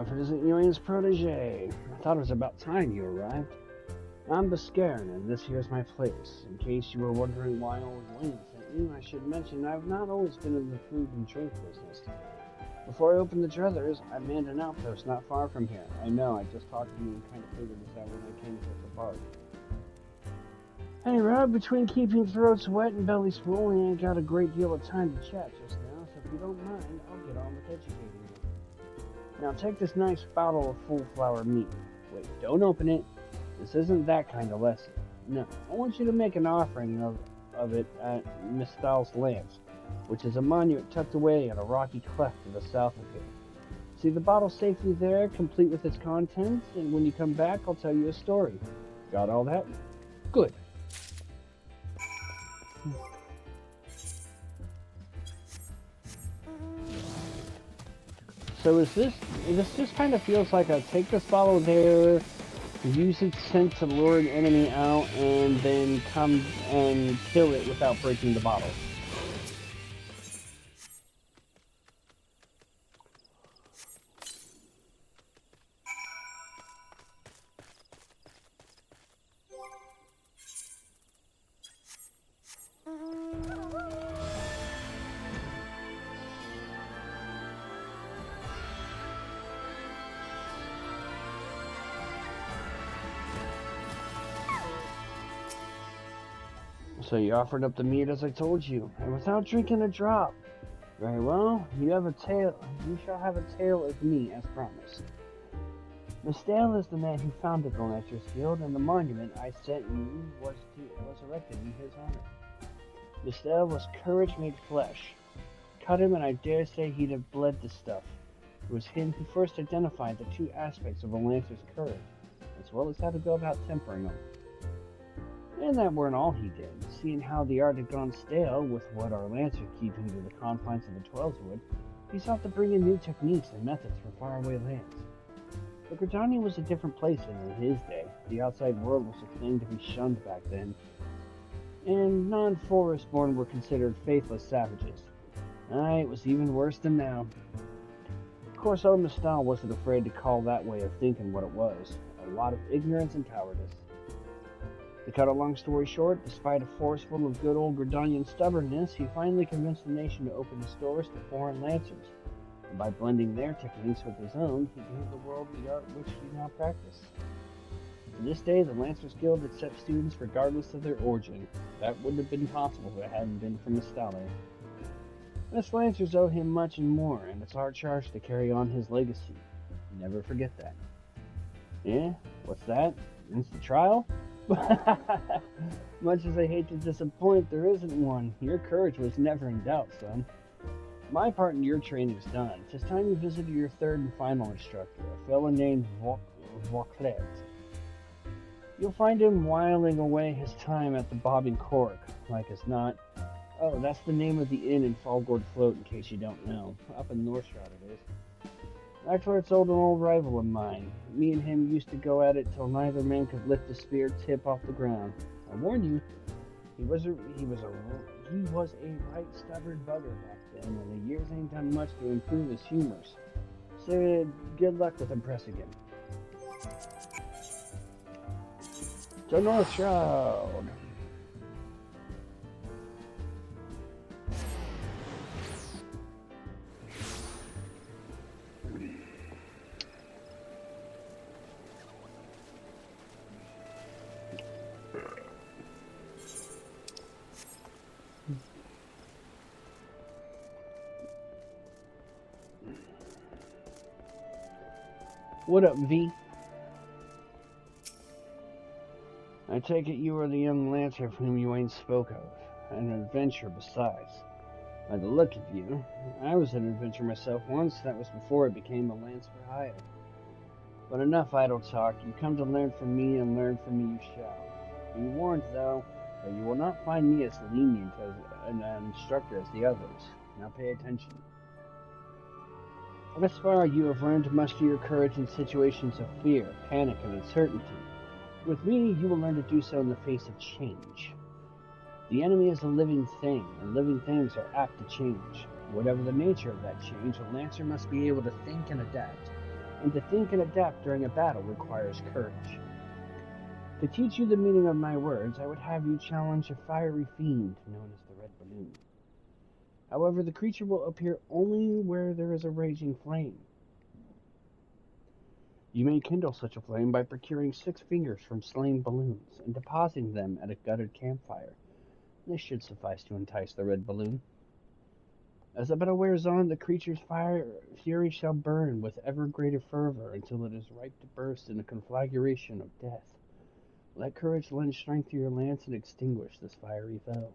if it isn't Yuan's protege. I thought it was about time you arrived. I'm Bascarin, and this here's my place. In case you were wondering why old Wayne sent you, I should mention I've not always been in the food and drink business. Before I opened the druthers, I manned an outpost not far from here. I know, I just talked to you and kind of figured this out when I came here for bark. Hey Rob, between keeping throats wet and bellies full, we ain't got a great deal of time to chat just now, so if you don't mind, I'll get on with educating you. Now take this nice bottle of full flower meat. Wait, don't open it. This isn't that kind of lesson. No, I want you to make an offering of it at Miss Stahl's Lance, which is a monument tucked away in a rocky cleft to the south of here. See the bottle safely there, complete with its contents, and when you come back, I'll tell you a story. Got all that? Good. So this just kind of feels like a take this bottle there, use its scent to lure an enemy out, and then come and kill it without breaking the bottle. So you offered up the meat as I told you, and without drinking a drop. Very well, you shall have a tale of me as promised. Misdale is the man who founded the Lancers Guild, and the monument I sent you was erected in his honor. Misdale was courage made flesh. Cut him and I dare say he'd have bled to stuff. It was him who first identified the two aspects of a Lancer's courage, as well as how to go about tempering them. And that weren't all he did. Seeing how the art had gone stale with what our Lancer keeping to the confines of the Twelves would, he sought to bring in new techniques and methods for faraway lands. But Gridania was a different place than in his day. The outside world was a thing to be shunned back then. And non-forest-born were considered faithless savages. Aye, it was even worse than now. Of course, old Mistal wasn't afraid to call that way of thinking what it was. A lot of ignorance and cowardice. To cut a long story short, despite a force full of good old Gridanian stubbornness, he finally convinced the nation to open his doors to foreign lancers. And by blending their techniques with his own, he gave the world the art which we now practice. To this day, the Lancers Guild accepts students regardless of their origin. That wouldn't have been possible if it hadn't been for Mistale. Us Lancers owe him much and more, and it's our charge to carry on his legacy. Never forget that. Yeah? What's that? Instant trial? Much as I hate to disappoint, there isn't one. Your courage was never in doubt, son. My part in your training is done. It's time you visited your third and final instructor, a fellow named Vauclair. You'll find him whiling away his time at the Bobbing Cork, like as not. Oh, that's the name of the inn in Fallgourd Float, in case you don't know. Up in North Shroud it is. Actually, an old rival of mine. Me and him used to go at it till neither man could lift a spear tip off the ground. I warned you, he was a right stubborn bugger back then, and the years ain't done much to improve his humors. So good luck with impressing him. To North Shroud. What up, V? I take it you are the young Lancer whom you ain't spoke of. An adventure besides. By the look of you, I was an adventurer myself once. That was before it became a lance for hire. But enough idle talk. You come to learn from me, and learn from me you shall. Be warned, though, that you will not find me as lenient as an instructor as the others. Now pay attention. Thus far, you have learned to muster your courage in situations of fear, panic, and uncertainty. With me, you will learn to do so in the face of change. The enemy is a living thing, and living things are apt to change. Whatever the nature of that change, a Lancer must be able to think and adapt. and to think and adapt during a battle requires courage. To teach you the meaning of my words, I would have you challenge a fiery fiend known as the Red Balloon. However, the creature will appear only where there is a raging flame. You may kindle such a flame by procuring 6 fingers from slain balloons and depositing them at a gutted campfire. This should suffice to entice the Red Balloon. As the battle wears on, the creature's fury shall burn with ever greater fervor until it is ripe to burst in a conflagration of death. Let courage lend strength to your lance and extinguish this fiery foe.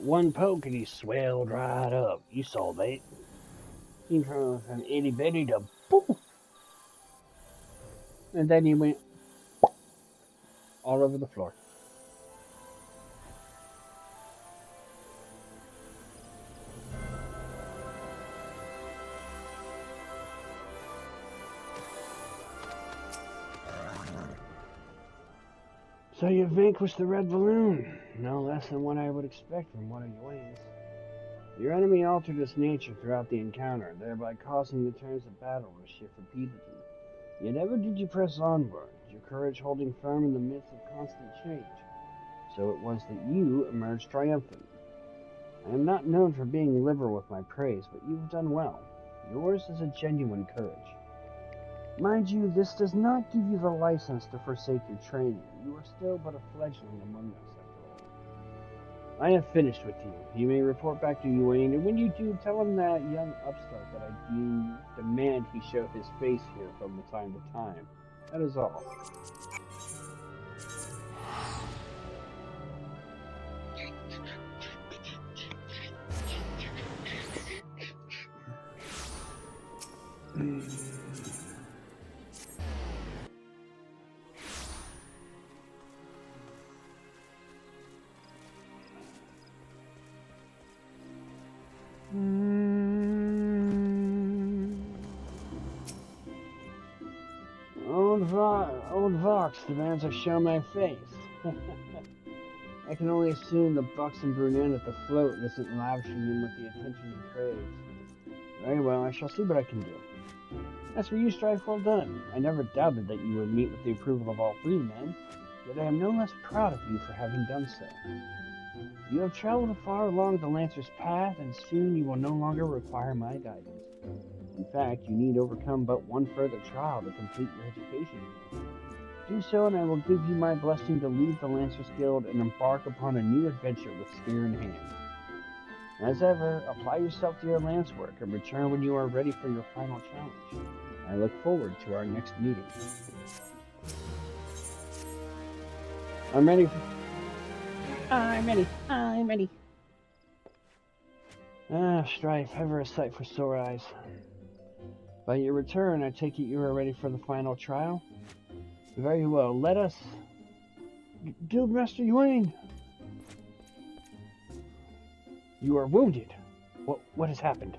One poke and he swelled right up. You saw that. He from an itty bitty to poof. And then he went all over the floor. So you vanquished the Red Balloon. No less than what I would expect from one of your wings. Your enemy altered its nature throughout the encounter, thereby causing the turns of battle to shift repeatedly. Yet ever did you press onward, your courage holding firm in the midst of constant change. So it was that you emerged triumphant. I am not known for being liberal with my praise, but you have done well. Yours is a genuine courage. Mind you, this does not give you the license to forsake your training. You are still but a fledgling among us, after all. I have finished with you. You may report back to Uwain, and when you do, tell him that young upstart that I do demand he show his face here from time to time. That is all. Old Vox demands I show my face. I can only assume the buxom brunette at the float isn't lavishing him with the attention he craves. Very well, I shall see what I can do. As for you, Strife, well done. I never doubted that you would meet with the approval of all 3 men, yet I am no less proud of you for having done so. You have traveled far along the Lancer's path, and soon you will no longer require my guidance. In fact, you need overcome but one further trial to complete your education. Do so, and I will give you my blessing to leave the Lancers Guild and embark upon a new adventure with spear in hand. As ever, apply yourself to your lance work and return when you are ready for your final challenge. I look forward to our next meeting. I'm ready. I'm ready. Strife, ever a sight for sore eyes. By your return, I take it you are ready for the final trial? Very well, let us... Guildmaster Yuan! You are wounded. What has happened?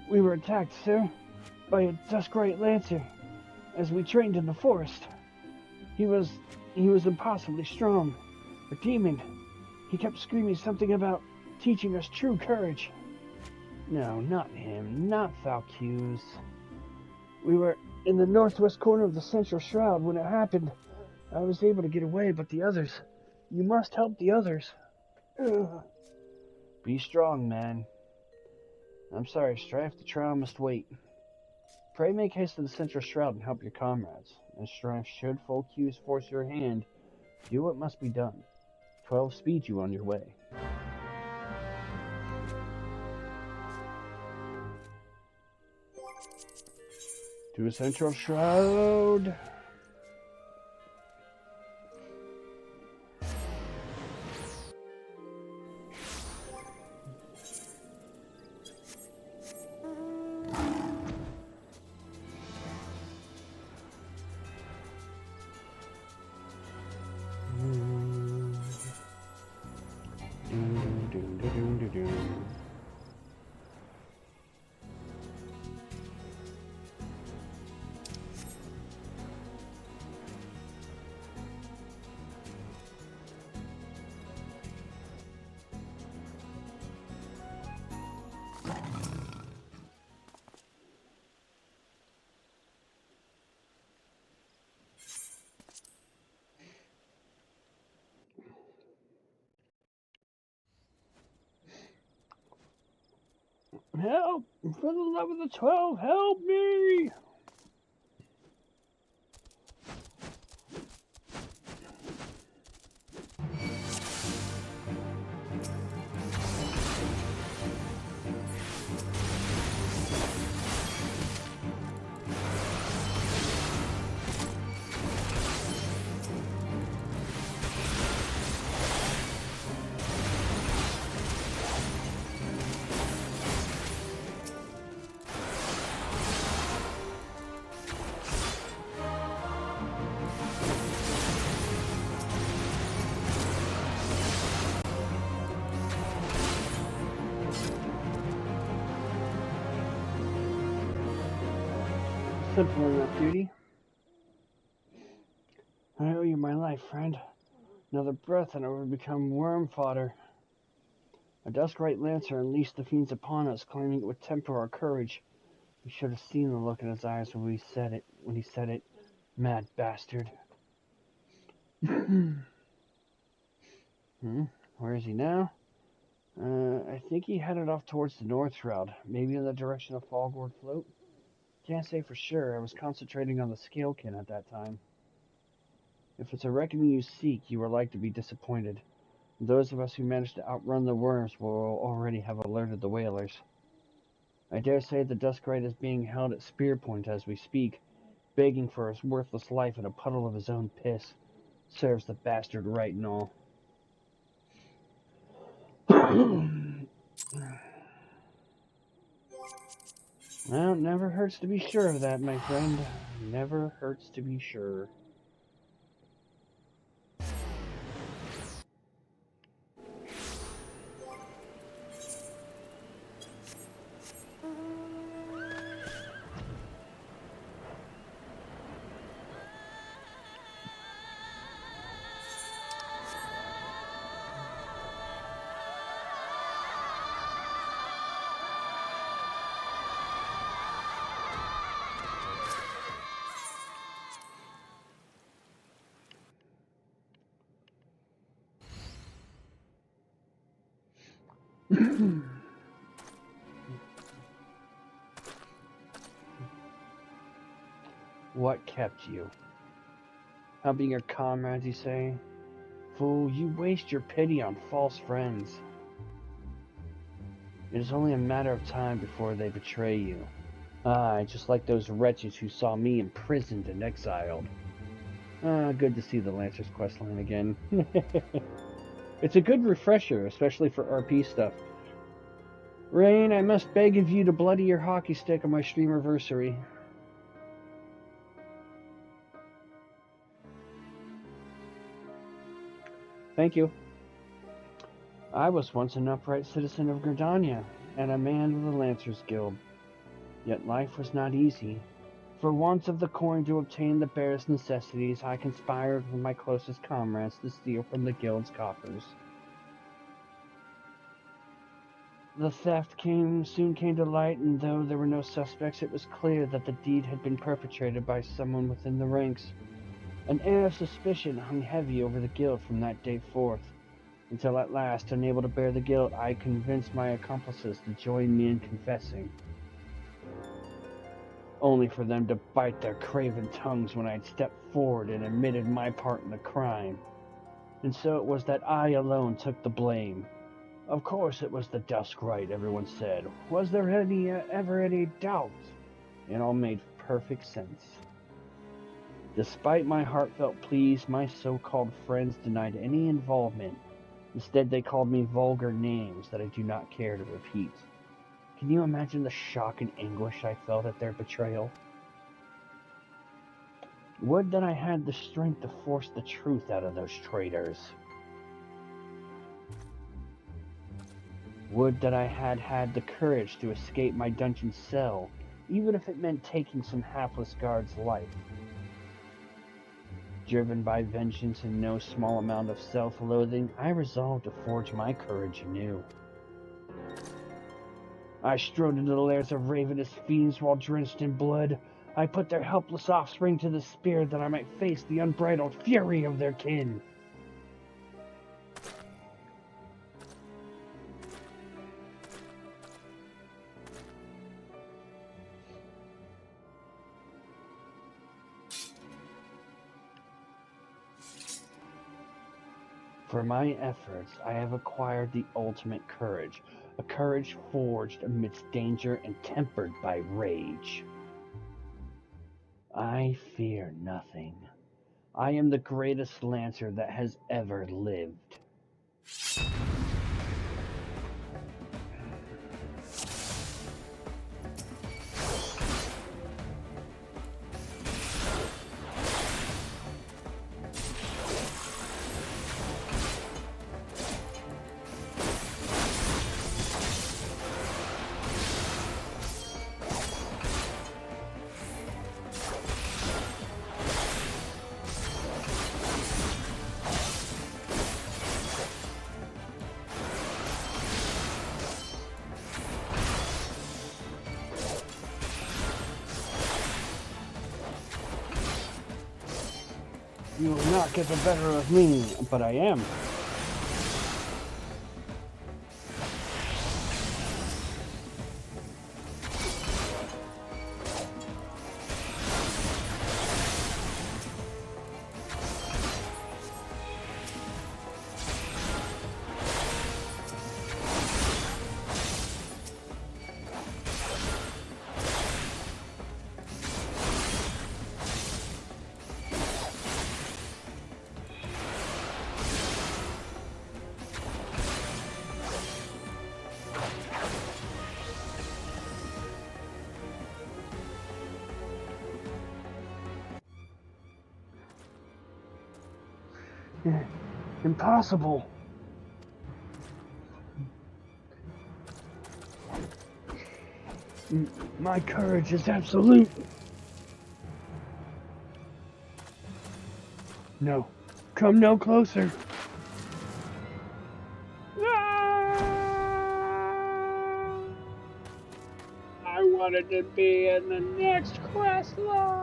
We were attacked, sir, by a Duskrite Lancer, as we trained in the forest. He was impossibly strong. A demon. He kept screaming something about teaching us true courage. No, not him. Not Falcuse. We were in the northwest corner of the central shroud when it happened. I was able to get away, but the others... You must help the others. Ugh. Be strong, man. I'm sorry, Strife. The trial must wait. Pray make haste to the central shroud and help your comrades. And Strife, should Falcuse force your hand, do what must be done. 12 speed you on your way. To a central shroud. Help! For the love of the 12, help me! Simple enough, duty. I owe you my life, friend. Another breath and I would become worm fodder. A Duskrite Lancer unleashed the fiends upon us, claiming it would temper our courage. You should have seen the look in his eyes when he said it. Mad bastard. Where is he now? I think he headed off towards the north shroud, maybe in the direction of Fallgourd Float. Can't say for sure, I was concentrating on the Scalekin at that time. If it's a reckoning you seek, you are like to be disappointed. Those of us who managed to outrun the worms will already have alerted the whalers. I dare say the Duskrite is being held at spear point as we speak, begging for his worthless life in a puddle of his own piss. Serves the bastard right and all. Well, never hurts to be sure of that, my friend. Never hurts to be sure. What kept you? Helping your comrades, you say? Fool, you waste your pity on false friends. It is only a matter of time before they betray you. Aye, just like those wretches who saw me imprisoned and exiled. Good to see the Lancer's questline again. It's a good refresher, especially for RP stuff. Rain, I must beg of you to bloody your hockey stick on my streamiversary. Thank you. I was once an upright citizen of Gridania, and a man of the Lancers Guild. Yet life was not easy. For want of the coin to obtain the barest necessities, I conspired with my closest comrades to steal from the guild's coffers. The theft soon came to light, and though there were no suspects, it was clear that the deed had been perpetrated by someone within the ranks. An air of suspicion hung heavy over the guild from that day forth, until at last, unable to bear the guilt, I convinced my accomplices to join me in confessing, only for them to bite their craven tongues when I had stepped forward and admitted my part in the crime. And so it was that I alone took the blame. Of course it was the Dusk Rite, everyone said. Was there ever any doubt? It all made perfect sense. Despite my heartfelt pleas, my so-called friends denied any involvement. Instead, they called me vulgar names that I do not care to repeat. Can you imagine the shock and anguish I felt at their betrayal? Would that I had the strength to force the truth out of those traitors. Would that I had had the courage to escape my dungeon cell, even if it meant taking some hapless guard's life. Driven by vengeance and no small amount of self-loathing, I resolved to forge my courage anew. I strode into the lairs of ravenous fiends while drenched in blood. I put their helpless offspring to the spear that I might face the unbridled fury of their kin. For my efforts, I have acquired the ultimate courage, a courage forged amidst danger and tempered by rage. I fear nothing. I am the greatest lancer that has ever lived. You will not get the better of me, but I am. Impossible. My courage is absolute. No. Come no closer. I wanted to be in the next quest line.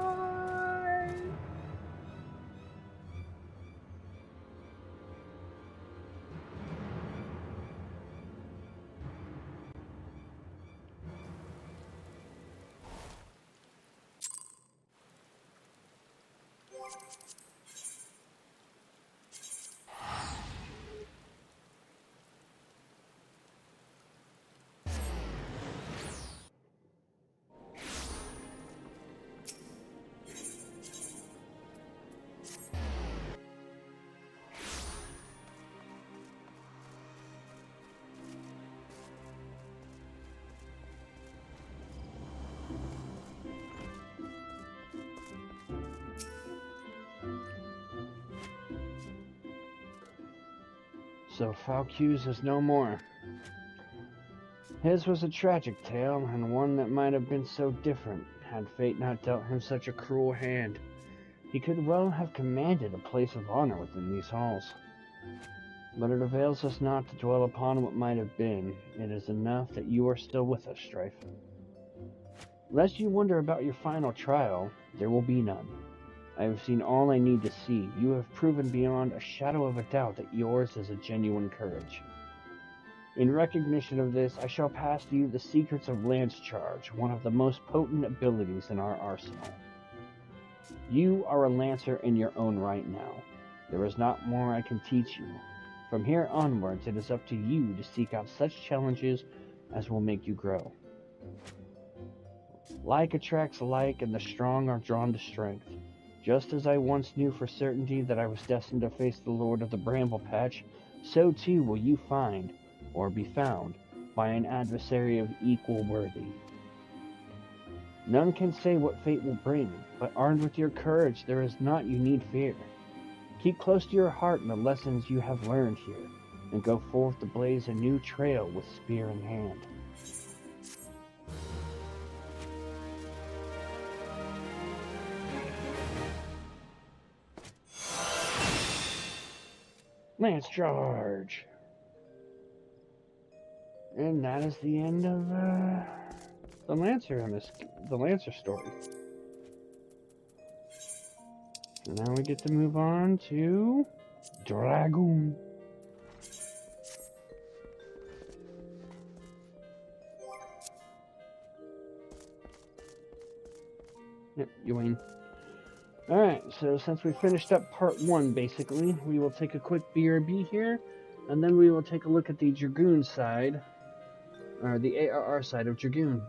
So Falcuse is no more. His was a tragic tale, and one that might have been so different Had fate not dealt him such a cruel hand, he could well have commanded a place of honor within these halls. But it avails us not to dwell upon what might have been. It is enough that you are still with us, Strife. Lest you wonder about your final trial, there will be none. I have seen all I need to see. You have proven beyond a shadow of a doubt that yours is a genuine courage. In recognition of this, I shall pass to you the secrets of Lance Charge, one of the most potent abilities in our arsenal. You are a Lancer in your own right now. There is not more I can teach you. From here onwards, it is up to you to seek out such challenges as will make you grow. Like attracts like, and the strong are drawn to strength. Just as I once knew for certainty that I was destined to face the Lord of the Bramble Patch, so too will you find, or be found, by an adversary of equal worthy. None can say what fate will bring, but armed with your courage there is naught you need fear. Keep close to your heart the lessons you have learned here, and go forth to blaze a new trail with spear in hand. Lance Charge! And that is the end of the Lancer story. So now we get to move on to Dragoon. Yep, you win. Alright, so since we finished up part 1, basically, we will take a quick BRB here, and then we will take a look at the Dragoon side, or the ARR side of Dragoon.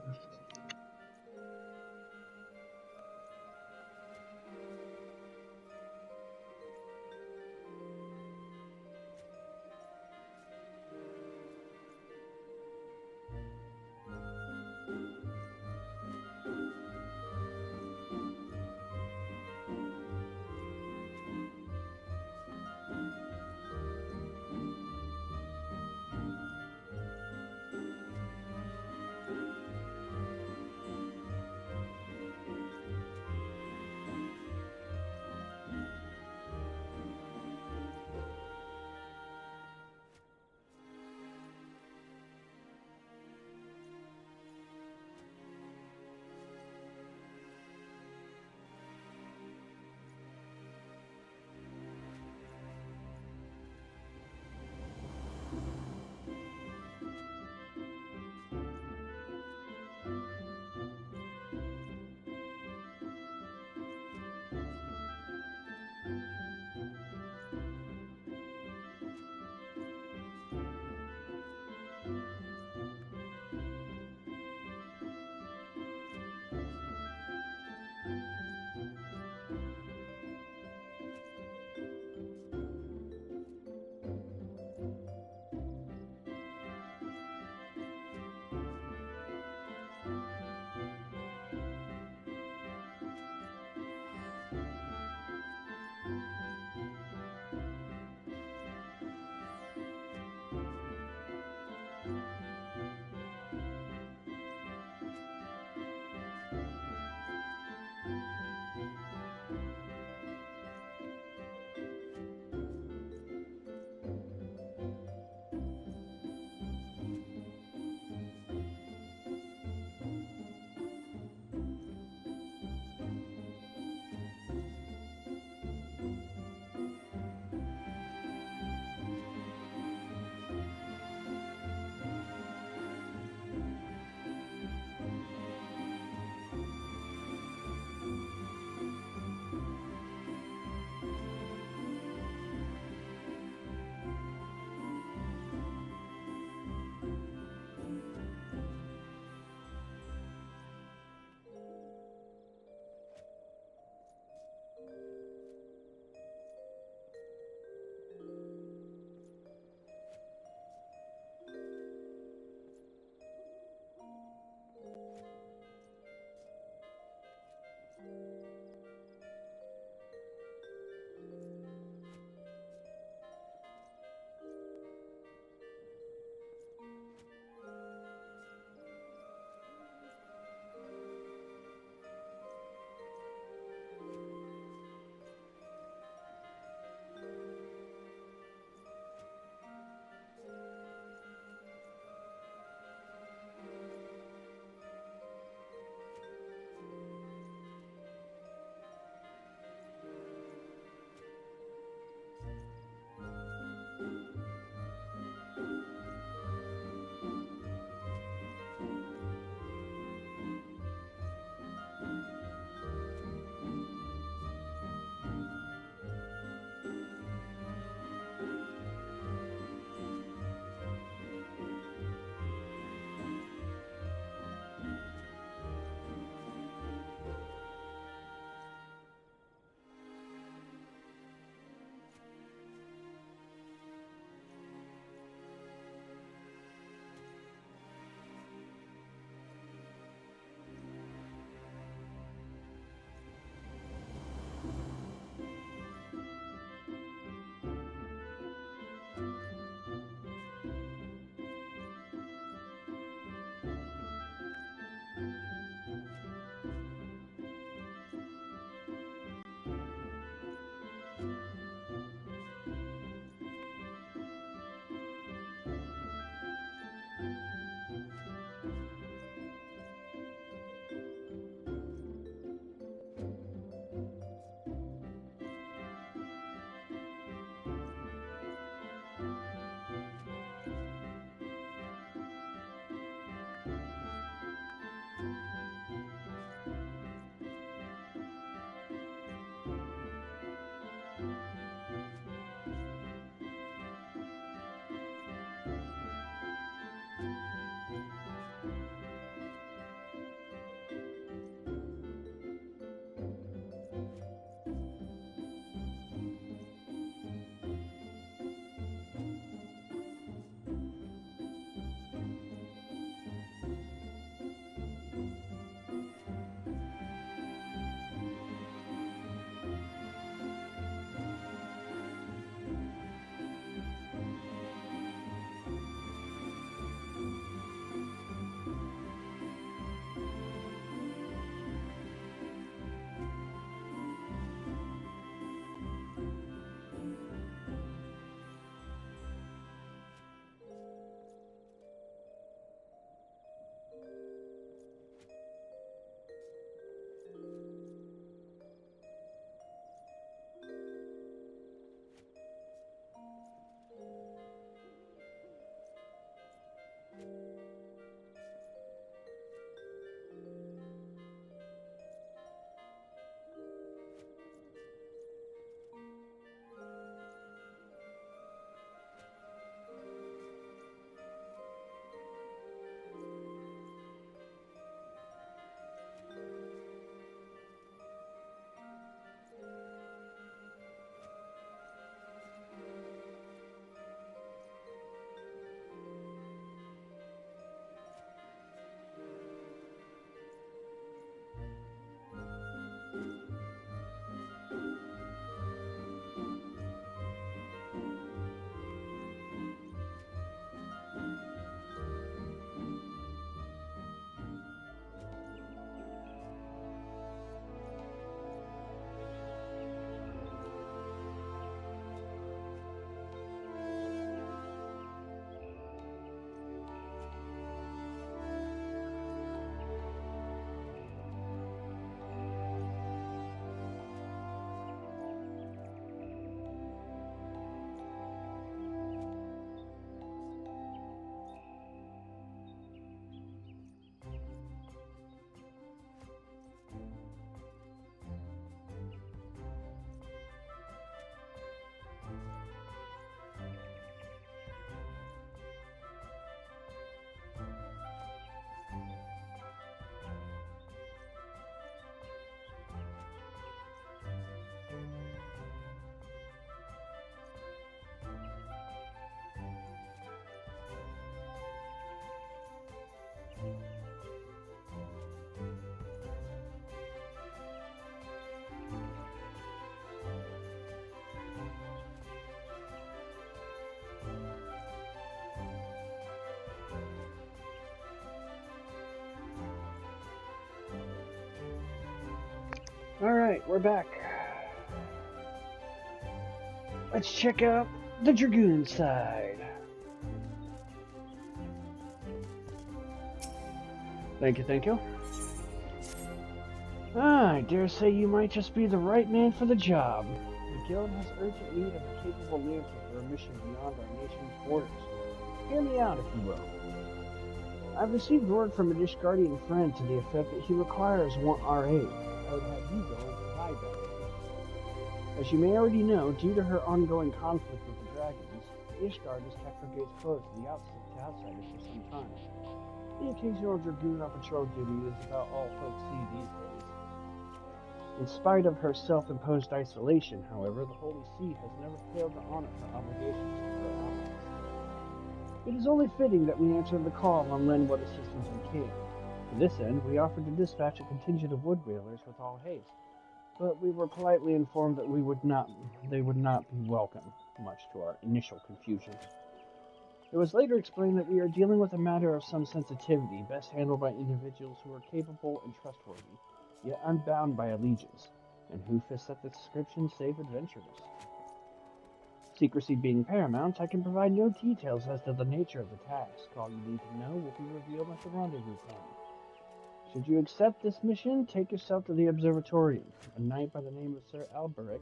Alright, we're back. Let's check out the Dragoon side. Thank you, thank you. I dare say you might just be the right man for the job. The guild has urgent need of a capable lantern for a mission beyond our nation's borders. Hear me out, if you will. I've received word from an Ishgardian friend to the effect that he requires our aid. I would have you go and provide that aid. As you may already know, due to her ongoing conflict with the dragons, Ishgard has kept her gates closed to outsiders for some time. The occasional Dragoon on patrol duty is about all folks see these days. In spite of her self-imposed isolation, however, the Holy See has never failed to honor her obligations to her allies. It is only fitting that we answer the call and lend what assistance we can. To this end, we offered to dispatch a contingent of wood whalers with all haste, but we were politely informed that they would not be welcome, much to our initial confusion. It was later explained that we are dealing with a matter of some sensitivity, best handled by individuals who are capable and trustworthy, yet unbound by allegiance, and who fit the description save adventurers. Secrecy being paramount, I can provide no details as to the nature of the task. All you need to know will be revealed at the rendezvous point. Should you accept this mission, take yourself to the observatorium. A knight by the name of Sir Alberic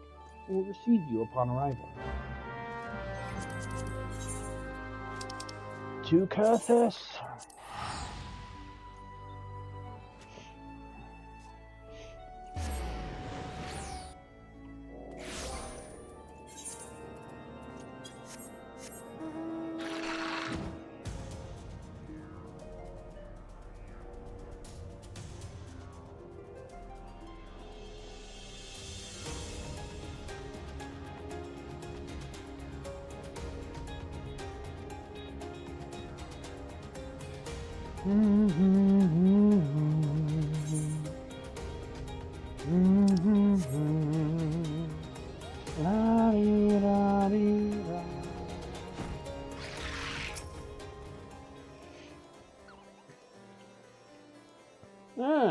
will receive you upon arrival. To Curthis!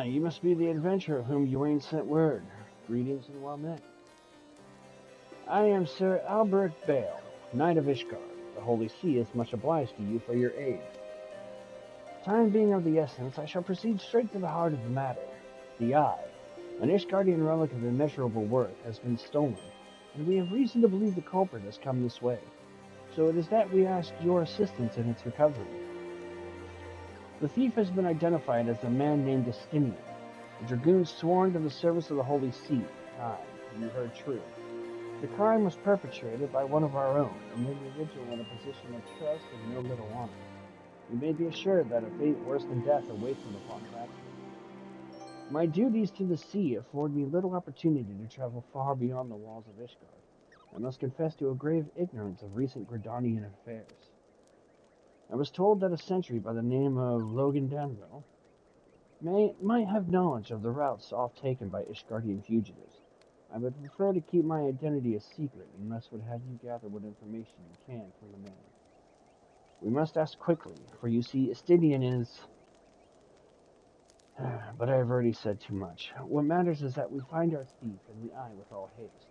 You must be the adventurer whom Ewain sent word. Greetings and well met. I am Sir Albert Bale, Knight of Ishgard. The Holy See is much obliged to you for your aid. Time being of the essence, I shall proceed straight to the heart of the matter. The Eye, an Ishgardian relic of immeasurable worth, has been stolen, and we have reason to believe the culprit has come this way. So it is that we ask your assistance in its recovery. The thief has been identified as a man named Gridania, a dragoon sworn to the service of the Holy See. Aye, you heard true. The crime was perpetrated by one of our own, an individual in a position of trust and no little honor. You may be assured that a fate worse than death awaits him upon capture. My duties to the sea afford me little opportunity to travel far beyond the walls of Ishgard. I must confess to a grave ignorance of recent Gridanian affairs. I was told that a sentry by the name of Logan Danville might have knowledge of the routes oft taken by Ishgardian fugitives. I would prefer to keep my identity a secret, and thus would have you gather what information you can from the man. We must ask quickly, for you see, Gridania is... But I have already said too much. What matters is that we find our thief in the Eye with all haste.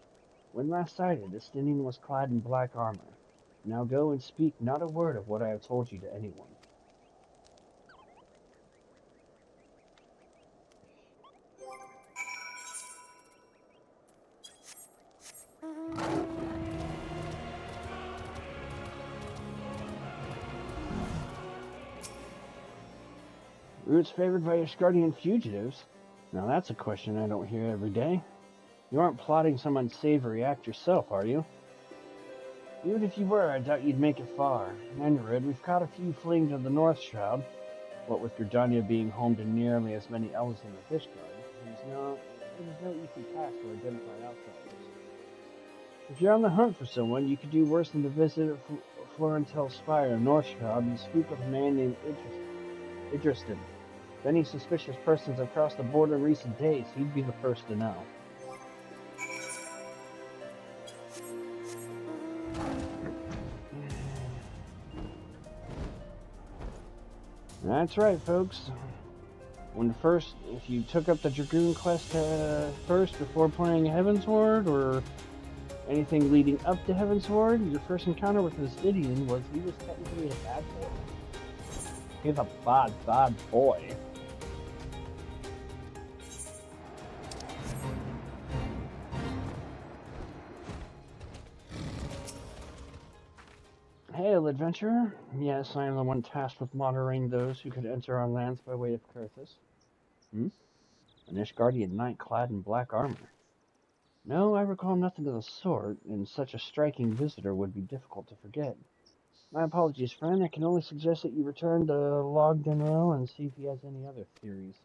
When last sighted, Gridania was clad in black armor. Now go and speak not a word of what I have told you to anyone. Routes favored by Ishgardian fugitives? Now that's a question I don't hear every day. You aren't plotting some unsavory act yourself, are you? Even if you were, I doubt you'd make it far. At any rate, we've caught a few fleeing to the North Shroud. What with Gridania being home to nearly as many elves in the Ishgard, it is no easy task to identify outsiders. If you're on the hunt for someone, you could do worse than to visit Florentel's Spire in North Shroud and speak with a man named Idriston. If any suspicious persons have crossed the border in recent days, he'd be the first to know. That's right, folks. If you took up the Dragoon quest first before playing Heavensward, or anything leading up to Heavensward, your first encounter with Gridania was he was technically a bad boy. He's a bad boy. Hail, adventurer. Yes, I am the one tasked with monitoring those who could enter our lands by way of Kurthus. An Ishgardian knight clad in black armor. No, I recall nothing of the sort, and such a striking visitor would be difficult to forget. My apologies, friend. I can only suggest that you return to Log Denrell and see if he has any other theories.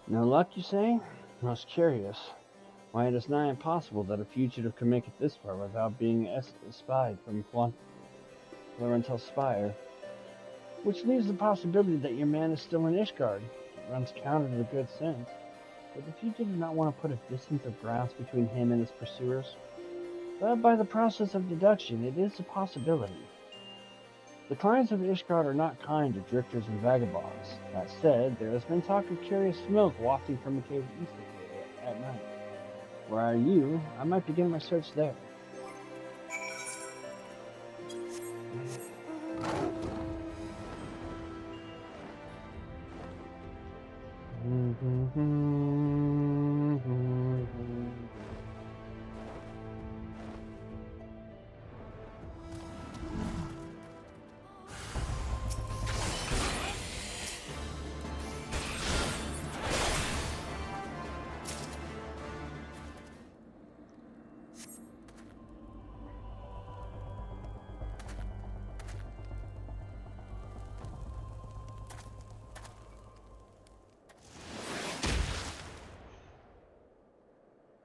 No luck, you say? Most curious. Why, it is nigh impossible that a fugitive could make it this far without being espied from Florentel's spire. Which leaves the possibility that your man is still in Ishgard. It runs counter to the good sense. Would the fugitive not want to put a distance of grass between him and his pursuers? But by the process of deduction, it is a possibility. The clients of Ishgard are not kind to drifters and vagabonds. That said, there has been talk of curious smoke wafting from a cave east of here at night. Where are you? I might begin my search there.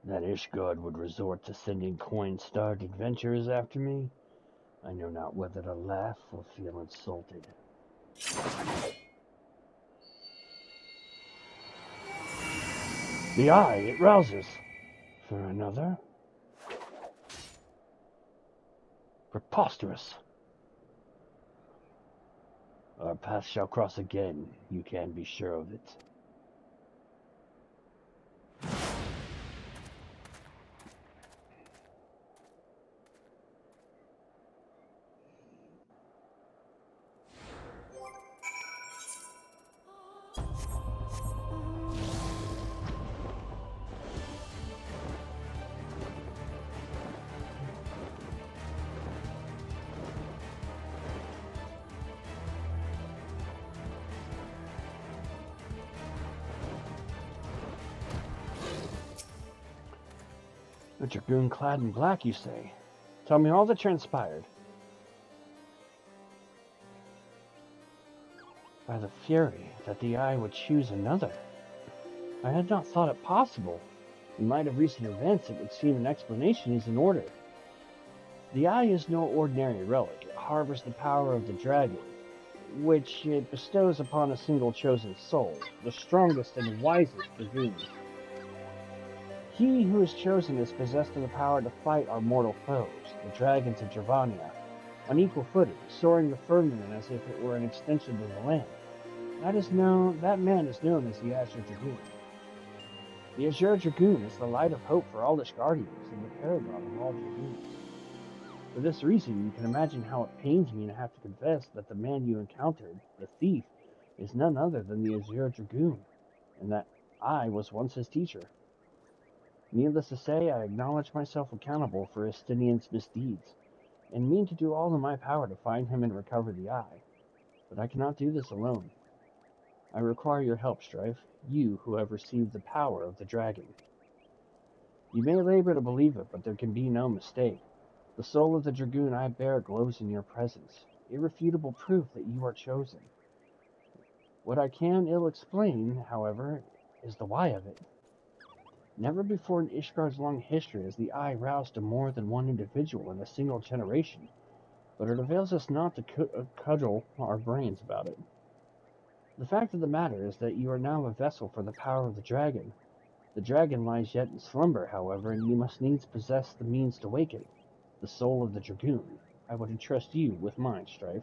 That Ishgard would resort to sending coin-starred adventurers after me? I know not whether to laugh or feel insulted. The eye, it rouses. For another? Preposterous. Our paths shall cross again, you can be sure of it. A dragoon clad in black, you say? Tell me all that transpired. By the fury, that the eye would choose another. I had not thought it possible. In light of recent events, it would seem an explanation is in order. The eye is no ordinary relic. It harbors the power of the dragon, which it bestows upon a single chosen soul, the strongest and wisest dragoon. He who is chosen is possessed of the power to fight our mortal foes, the dragons of Gridania, on equal footing, soaring the firmament as if it were an extension of the land. That man is known as the Azure Dragoon. The Azure Dragoon is the light of hope for all Ishgardians and the paragon of all dragoons. For this reason, you can imagine how it pains me to have to confess that the man you encountered, the thief, is none other than the Azure Dragoon, and that I was once his teacher. Needless to say, I acknowledge myself accountable for Estinian's misdeeds, and mean to do all in my power to find him and recover the eye. But I cannot do this alone. I require your help, Strife, you who have received the power of the dragon. You may labor to believe it, but there can be no mistake. The soul of the dragoon I bear glows in your presence. irrefutable proof that you are chosen. What I can ill explain, however, is the why of it. Never before in Ishgard's long history has the Eye roused to more than one individual in a single generation, but it avails us not to cudgel our brains about it. The fact of the matter is that you are now a vessel for the power of the dragon. The dragon lies yet in slumber, however, and you must needs possess the means to wake it. The soul of the Dragoon. I would entrust you with mine, Strife.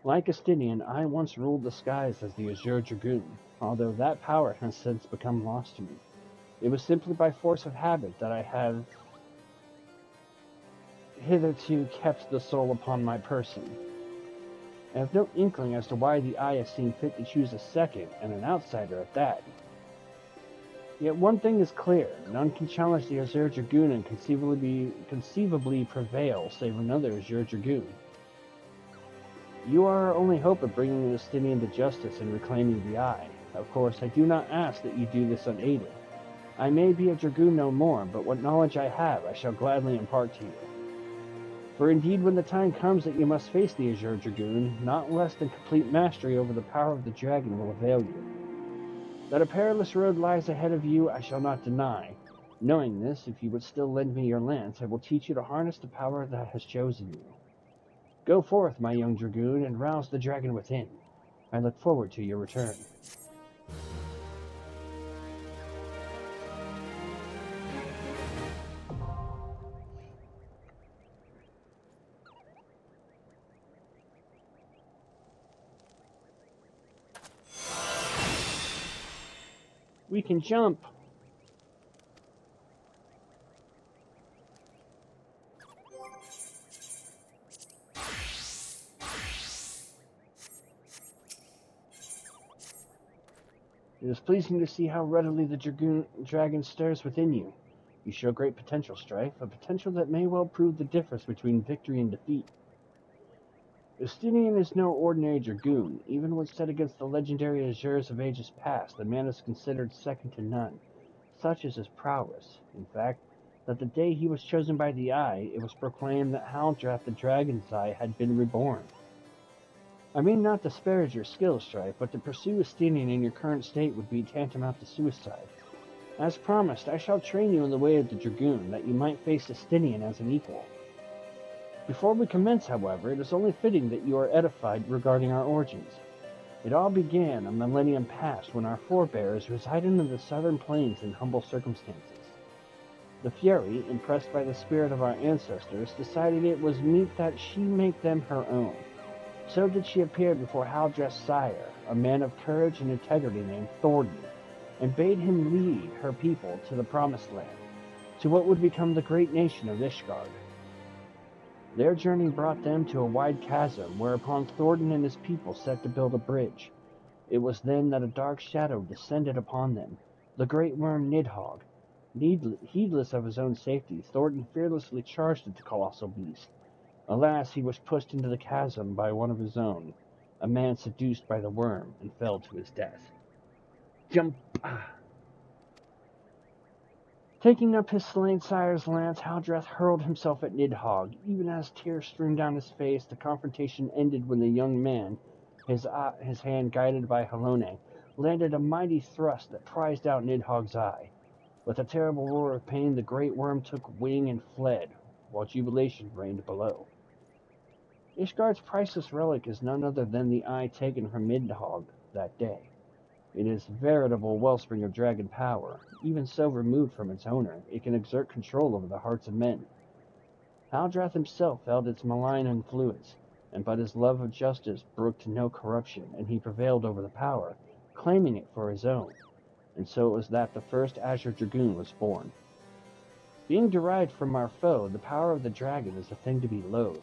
Like Estinian, I once ruled the skies as the Azure Dragoon, although that power has since become lost to me. It was simply by force of habit that I have hitherto kept the soul upon my person. I have no inkling as to why the Eye has seen fit to choose a second, and an outsider at that. Yet one thing is clear, none can challenge the Azure Dragoon and conceivably prevail save another Azure Dragoon. You are our only hope of bringing the Estinian to justice and reclaiming the Eye. Of course, I do not ask that you do this unaided. I may be a Dragoon no more, but what knowledge I have I shall gladly impart to you. For indeed when the time comes that you must face the Azure Dragoon, not less than complete mastery over the power of the dragon will avail you. That a perilous road lies ahead of you I shall not deny. Knowing this, if you would still lend me your lance, I will teach you to harness the power that has chosen you. Go forth, my young Dragoon, and rouse the dragon within. I look forward to your return. We can jump! It is pleasing to see how readily the dragon stirs within you. You show great potential, Strife, a potential that may well prove the difference between victory and defeat. Estinian is no ordinary Dragoon. Even when set against the legendary Azures of ages past, the man is considered second to none. Such is his prowess, in fact, that the day he was chosen by the Eye, it was proclaimed that Haldrath the Dragon's Eye had been reborn. I mean not to disparage your skills, Strife, but to pursue Estinian in your current state would be tantamount to suicide. As promised, I shall train you in the way of the Dragoon, that you might face Estinian as an equal. Before we commence, however, it is only fitting that you are edified regarding our origins. It all began a millennium past when our forebears resided in the southern plains in humble circumstances. The Fury, impressed by the spirit of our ancestors, decided it was meet that she make them her own. So did she appear before Haldrath's sire, a man of courage and integrity named Thornton, and bade him lead her people to the Promised Land, to what would become the great nation of Ishgard. Their journey brought them to a wide chasm, whereupon Thornton and his people set to build a bridge. It was then that a dark shadow descended upon them, the great worm Nidhogg. Heedless of his own safety, Thornton fearlessly charged at the colossal beast. Alas, he was pushed into the chasm by one of his own, a man seduced by the worm, and fell to his death. Jump! Taking up his slain sire's lance, Haldrath hurled himself at Nidhogg. Even as tears streamed down his face, the confrontation ended when the young man, his hand guided by Halone, landed a mighty thrust that prized out Nidhogg's eye. With a terrible roar of pain, the great worm took wing and fled, while jubilation reigned below. Ishgard's priceless relic is none other than the eye taken from Nidhogg that day. It is a veritable wellspring of dragon power. Even so removed from its owner, it can exert control over the hearts of men. Haldrath himself felt its malign influence, but his love of justice brooked no corruption, and he prevailed over the power, claiming it for his own. And so it was that the first Azure Dragoon was born. Being derived from our foe, the power of the dragon is a thing to be loathed.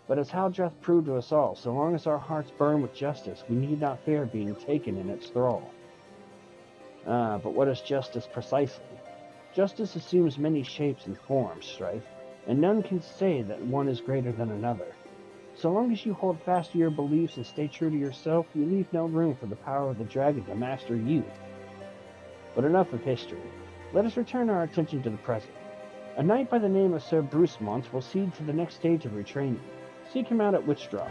But as Haldrath proved to us all, so long as our hearts burn with justice, we need not fear being taken in its thrall. But what is justice precisely? Justice assumes many shapes and forms, Strife, and none can say that one is greater than another. So long as you hold fast to your beliefs and stay true to yourself, you leave no room for the power of the dragon to master you. But enough of history. Let us return our attention to the present. A knight by the name of Sir Brucemont will proceed to the next stage of retraining. Seek him out at Witch Drop.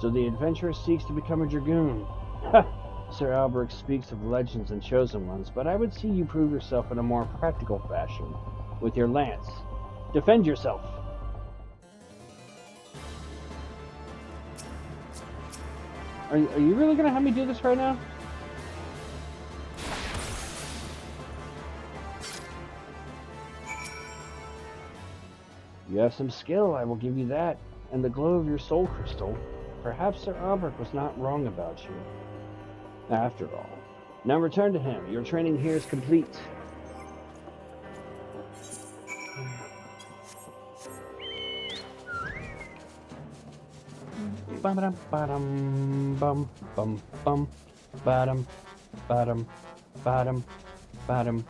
So the adventurer seeks to become a Dragoon. Sir Albrecht speaks of legends and chosen ones, but I would see you prove yourself in a more practical fashion, with your lance. Defend yourself! Are you really gonna have me do this right now? You have some skill, I will give you that, and the glow of your soul crystal. Perhaps Sir Albrecht was not wrong about you. After all. Now return to him. Your training here is complete. Bum bum bum bum bum bottom bottom bottom bottom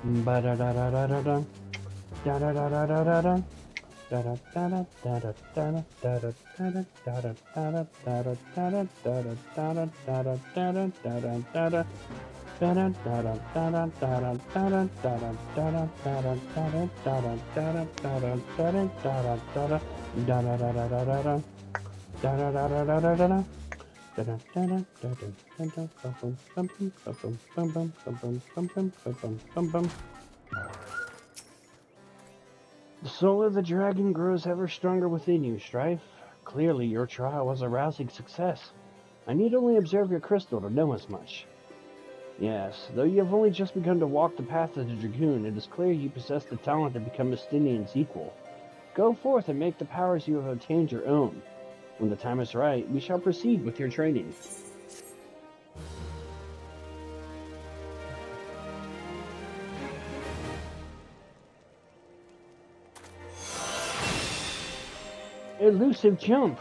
ba da da da da da da da da da da da da da. Da da da da da da da da da da da da The soul of the dragon grows ever stronger within you, Strife. Clearly, your trial was a rousing success. I need only observe your crystal to know as much. Yes, though you have only just begun to walk the path of the Dragoon, it is clear you possess the talent to become Mystinian's equal. Go forth and make the powers you have obtained your own. When the time is right, we shall proceed with your training. Elusive jump.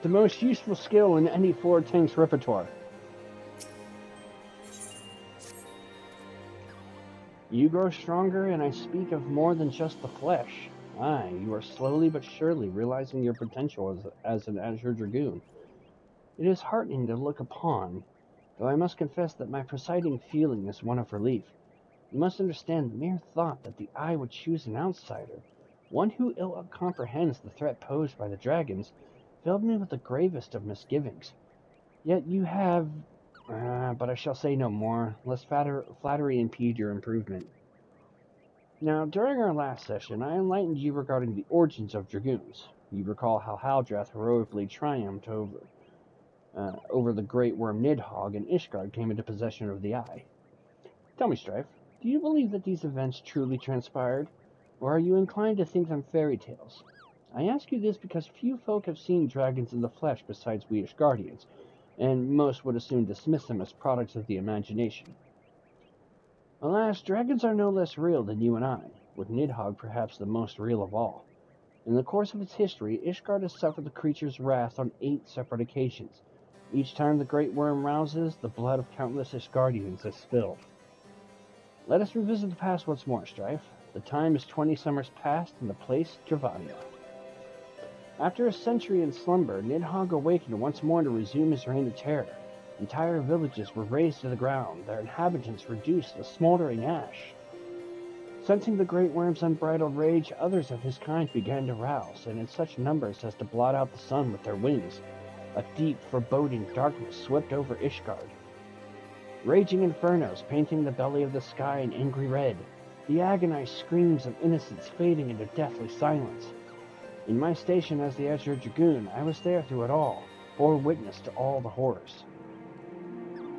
The most useful skill in any forward tank's repertoire. You grow stronger, and I speak of more than just the flesh. Aye, you are slowly but surely realizing your potential as an Azure Dragoon. It is heartening to look upon, though I must confess that my presiding feeling is one of relief. You must understand the mere thought that the eye would choose an outsider, one who ill comprehends the threat posed by the dragons, filled me with the gravest of misgivings. Yet you have... but I shall say no more, lest flattery impede your improvement. Now, during our last session, I enlightened you regarding the origins of Dragoons. You recall how Haldrath heroically triumphed over the great worm Nidhogg, and Ishgard came into possession of the Eye. Tell me, Strife, do you believe that these events truly transpired? Or are you inclined to think them fairy tales? I ask you this because few folk have seen dragons in the flesh besides we Ishgardians, and most would as soon dismiss them as products of the imagination. Alas, dragons are no less real than you and I, with Nidhogg perhaps the most real of all. In the course of its history, Ishgard has suffered the creature's wrath on 8 separate occasions. Each time the great worm rouses, the blood of countless Ishgardians is spilled. Let us revisit the past once more, Strife. The time is 20 summers past, and the place, Gridania. After a century in slumber, Nidhogg awakened once more to resume his reign of terror. Entire villages were razed to the ground, their inhabitants reduced to smoldering ash. Sensing the great worm's unbridled rage, others of his kind began to rouse, and in such numbers as to blot out the sun with their wings. A deep, foreboding darkness swept over Ishgard. Raging infernos painting the belly of the sky in angry red, the agonized screams of innocents fading into deathly silence. In my station as the Azure Dragoon, I was there through it all, bore witness to all the horrors.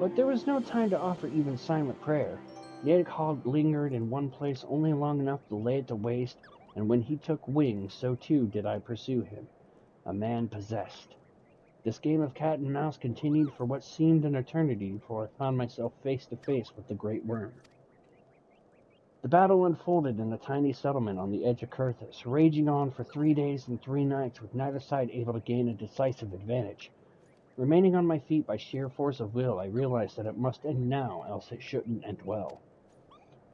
But there was no time to offer even silent prayer. Nidhogg lingered in one place only long enough to lay it to waste, and when he took wing, so too did I pursue him, a man possessed. This game of cat and mouse continued for what seemed an eternity before I found myself face to face with the great worm. The battle unfolded in a tiny settlement on the edge of Kurthus, raging on for 3 days and 3 nights with neither side able to gain a decisive advantage. Remaining on my feet by sheer force of will, I realized that it must end now, else it shouldn't end well.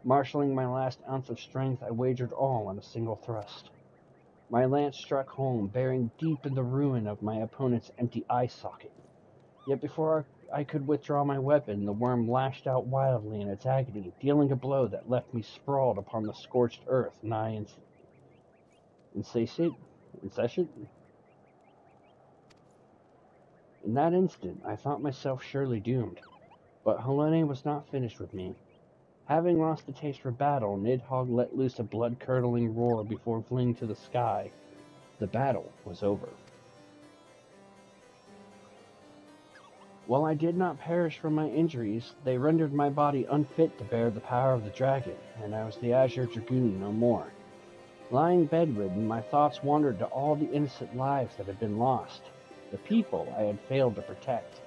Marshalling my last ounce of strength, I wagered all on a single thrust. My lance struck home, bearing deep in the ruin of my opponent's empty eye socket. Yet before I could withdraw my weapon, the worm lashed out wildly in its agony, dealing a blow that left me sprawled upon the scorched earth, nigh insatiate. In that instant, I thought myself surely doomed. But Helene was not finished with me. Having lost the taste for battle, Nidhogg let loose a blood-curdling roar before fleeing to the sky. The battle was over. While I did not perish from my injuries, they rendered my body unfit to bear the power of the dragon, and I was the Azure Dragoon no more. Lying bedridden, my thoughts wandered to all the innocent lives that had been lost, the people I had failed to protect.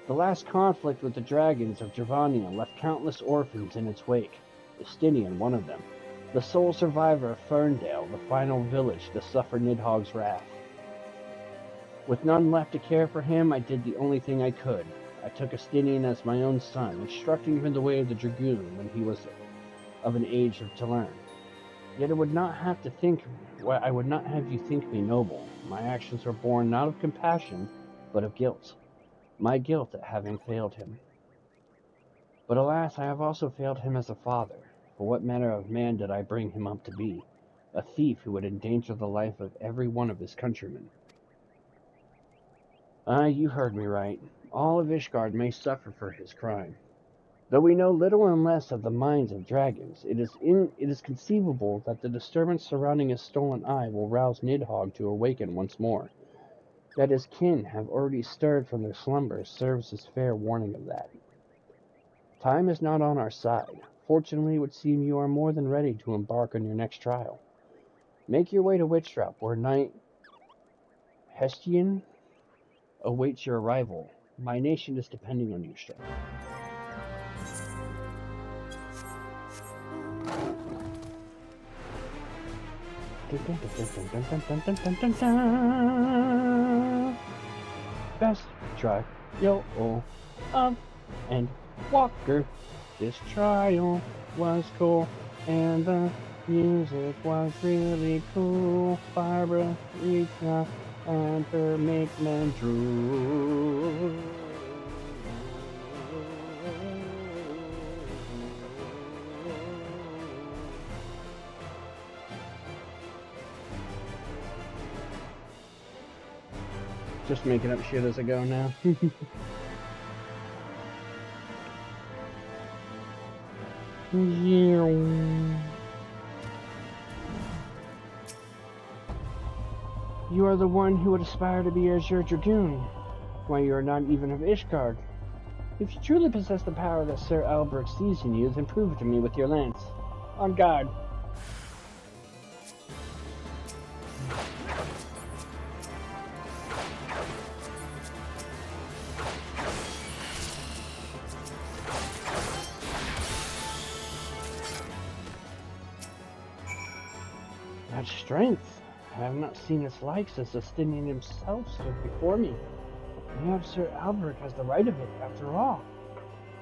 The last conflict with the dragons of Gridania left countless orphans in its wake, Estinian one of them, the sole survivor of Ferndale, the final village to suffer Nidhogg's wrath. With none left to care for him, I did the only thing I could. I took Estinian as my own son, instructing him in the way of the Dragoon when he was of an age to learn. Yet I would not have you think me noble. My actions were born not of compassion, but of guilt. My guilt at having failed him. But alas, I have also failed him as a father. For what manner of man did I bring him up to be? A thief who would endanger the life of every one of his countrymen. You heard me right. All of Ishgard may suffer for his crime. Though we know little and less of the minds of dragons, it is conceivable that the disturbance surrounding his stolen eye will rouse Nidhogg to awaken once more. That his kin have already stirred from their slumbers serves as fair warning of that. Time is not on our side. Fortunately, it would seem you are more than ready to embark on your next trial. Make your way to Witchtrap, where Knight Hestian awaits your arrival. My nation is depending on you, Strife. Best try, and Walker. This trial was cool, and the music was really cool. Barbara, Rita, and her make-men drew. Just making up shit as I go now. You are the one who would aspire to be Azure Dragoon. Why, you are not even of Ishgard. If you truly possess the power that Sir Albrecht sees in you, then prove it to me with your lance. On guard. That's strength. I have not seen its like since Estinian himself stood before me. Perhaps Sir Albrecht has the right of it, after all.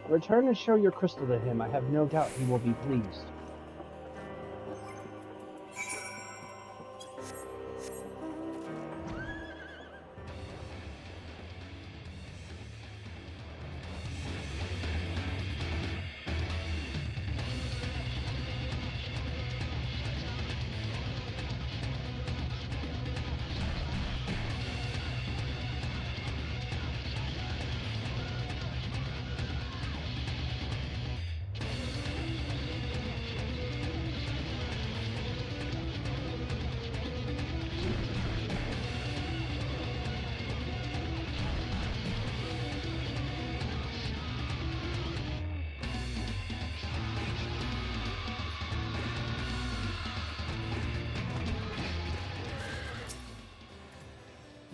Return and show your crystal to him. I have no doubt he will be pleased.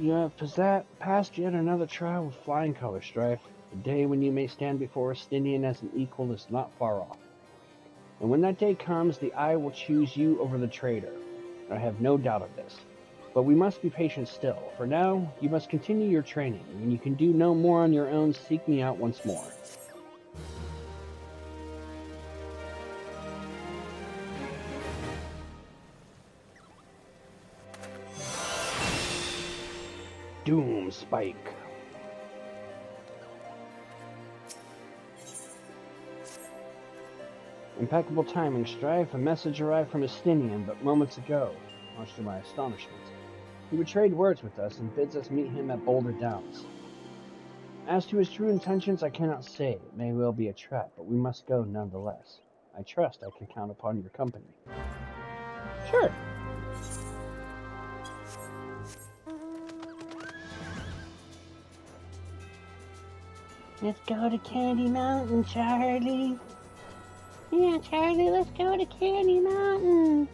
You have passed yet another trial with flying colors, Strife. The day when you may stand before a Stynian as an equal is not far off. And when that day comes, the Eye will choose you over the traitor. I have no doubt of this. But we must be patient still. For now, you must continue your training. When you can do no more on your own, seek me out once more. Doom Spike. Impeccable timing, Strife. A message arrived from Stynian but moments ago, much to my astonishment. He would trade words with us and bids us meet him at Boulder Downs. As to his true intentions, I cannot say. It may well be a trap, but we must go nonetheless. I trust I can count upon your company. Sure. Let's go to Candy Mountain, Charlie. Yeah, Charlie, let's go to Candy Mountain.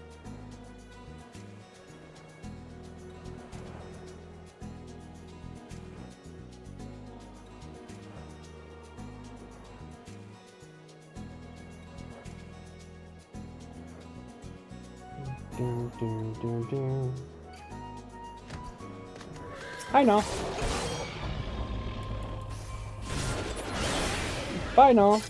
Dun, dun, dun, dun. I know. Bye now.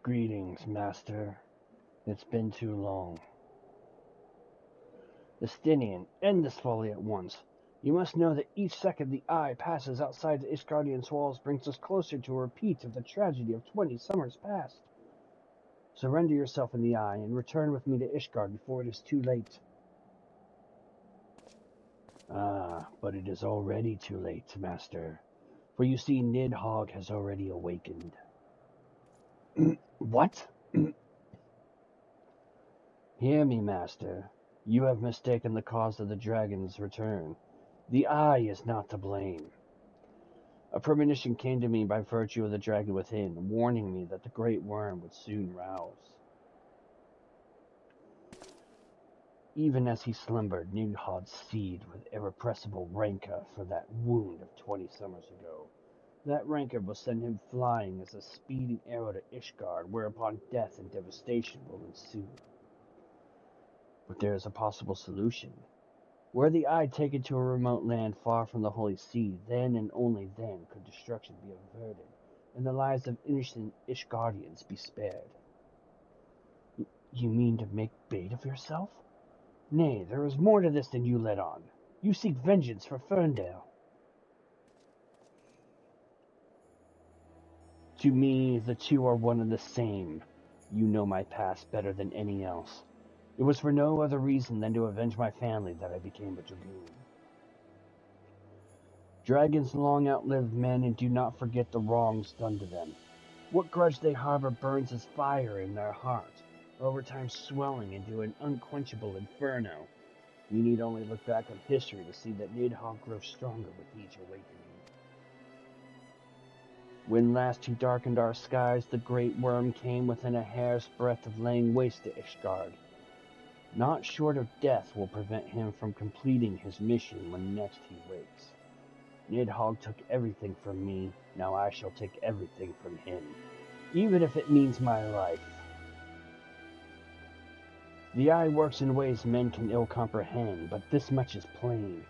Greetings, Master. It's been too long. The Stynian, end this folly at once. You must know that each second the Eye passes outside the Ishgardian's walls brings us closer to a repeat of the tragedy of 20 summers past. Surrender yourself in the Eye and return with me to Ishgard before it is too late. Ah, but it is already too late, Master. For you see, Nidhogg has already awakened. What? Hear me, Master. You have mistaken the cause of the dragon's return. The Eye is not to blame. A premonition came to me by virtue of the dragon within, warning me that the great worm would soon rouse. Even as he slumbered, Nidhogg's seed with irrepressible rancor for that wound of 20 summers ago. That rancor will send him flying as a speeding arrow to Ishgard, whereupon death and devastation will ensue. But there is a possible solution. Were the Eye taken to a remote land far from the Holy See, then and only then could destruction be averted, and the lives of innocent Ishgardians be spared. You mean to make bait of yourself? Nay, there is more to this than you let on. You seek vengeance for Ferndale. To me, the two are one and the same. You know my past better than any else. It was for no other reason than to avenge my family that I became a Dragoon. Dragons long outlive men and do not forget the wrongs done to them. What grudge they harbor burns as fire in their heart, over time swelling into an unquenchable inferno. You need only look back on history to see that Nidhogg grows stronger with each awakening. When last he darkened our skies, the great worm came within a hair's breadth of laying waste to Ishgard. Not short of death will prevent him from completing his mission when next he wakes. Nidhogg took everything from me, now I shall take everything from him, even if it means my life. The Eye works in ways men can ill comprehend, but this much is plain.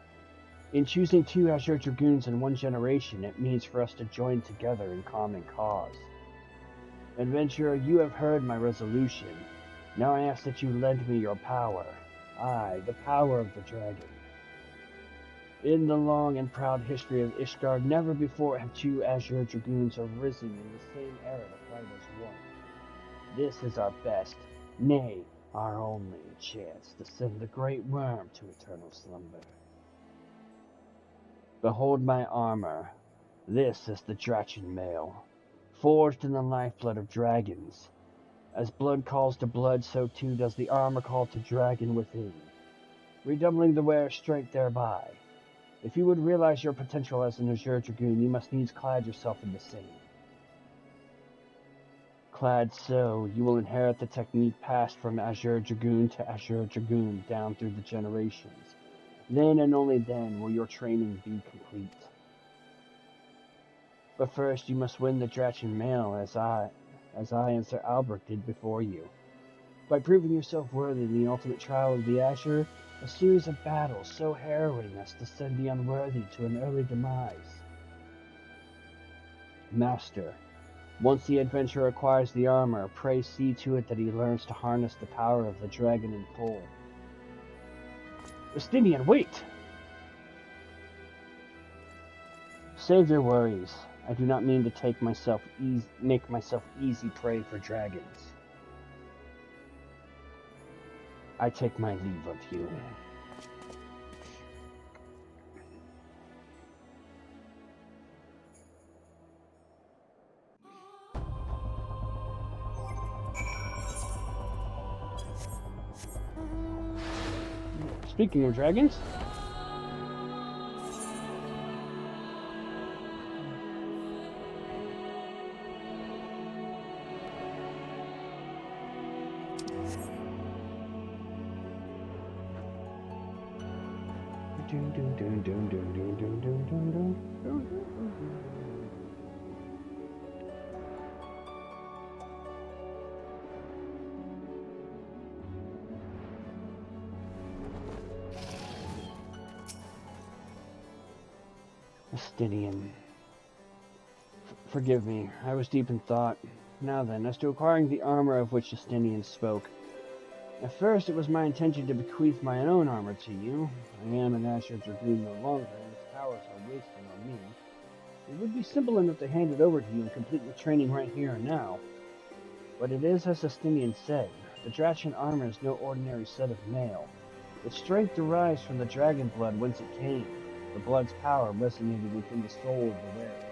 In choosing 2 Azure Dragoons in 1 generation, it means for us to join together in common cause. Adventurer, you have heard my resolution. Now I ask that you lend me your power. Aye, the power of the dragon. In the long and proud history of Ishgard, never before have 2 Azure Dragoons arisen in the same era to fight as one. This is our best, nay, our only chance to send the great worm to eternal slumber. Behold my armor. This is the Dragoon mail, forged in the lifeblood of dragons. As blood calls to blood, so too does the armor call to dragon within, redoubling the wearer's strength thereby. If you would realize your potential as an Azure Dragoon, you must needs clad yourself in the same. Clad so, you will inherit the technique passed from Azure Dragoon to Azure Dragoon down through the generations. Then and only then will your training be complete. But first you must win the Dragoon mail as I and Sir Albert did before you. By proving yourself worthy in the ultimate trial of the Azure, a series of battles so harrowing as to send the unworthy to an early demise. Master, once the adventurer acquires the armor, pray see to it that he learns to harness the power of the dragon in full. Justinian, wait! Save your worries. I do not mean to make myself easy prey for dragons. I take my leave of you. Speaking of dragons, Justinian. Forgive me, I was deep in thought. Now then, as to acquiring the armor of which Justinian spoke. At first, it was my intention to bequeath my own armor to you. I am an Azure Dragoon no longer, and its powers are wasting on me. It would be simple enough to hand it over to you and complete your training right here and now. But it is as Justinian said, the Dragoon armor is no ordinary set of mail. Its strength derives from the dragon blood whence it came, the blood's power resonating within the soul of the wearer.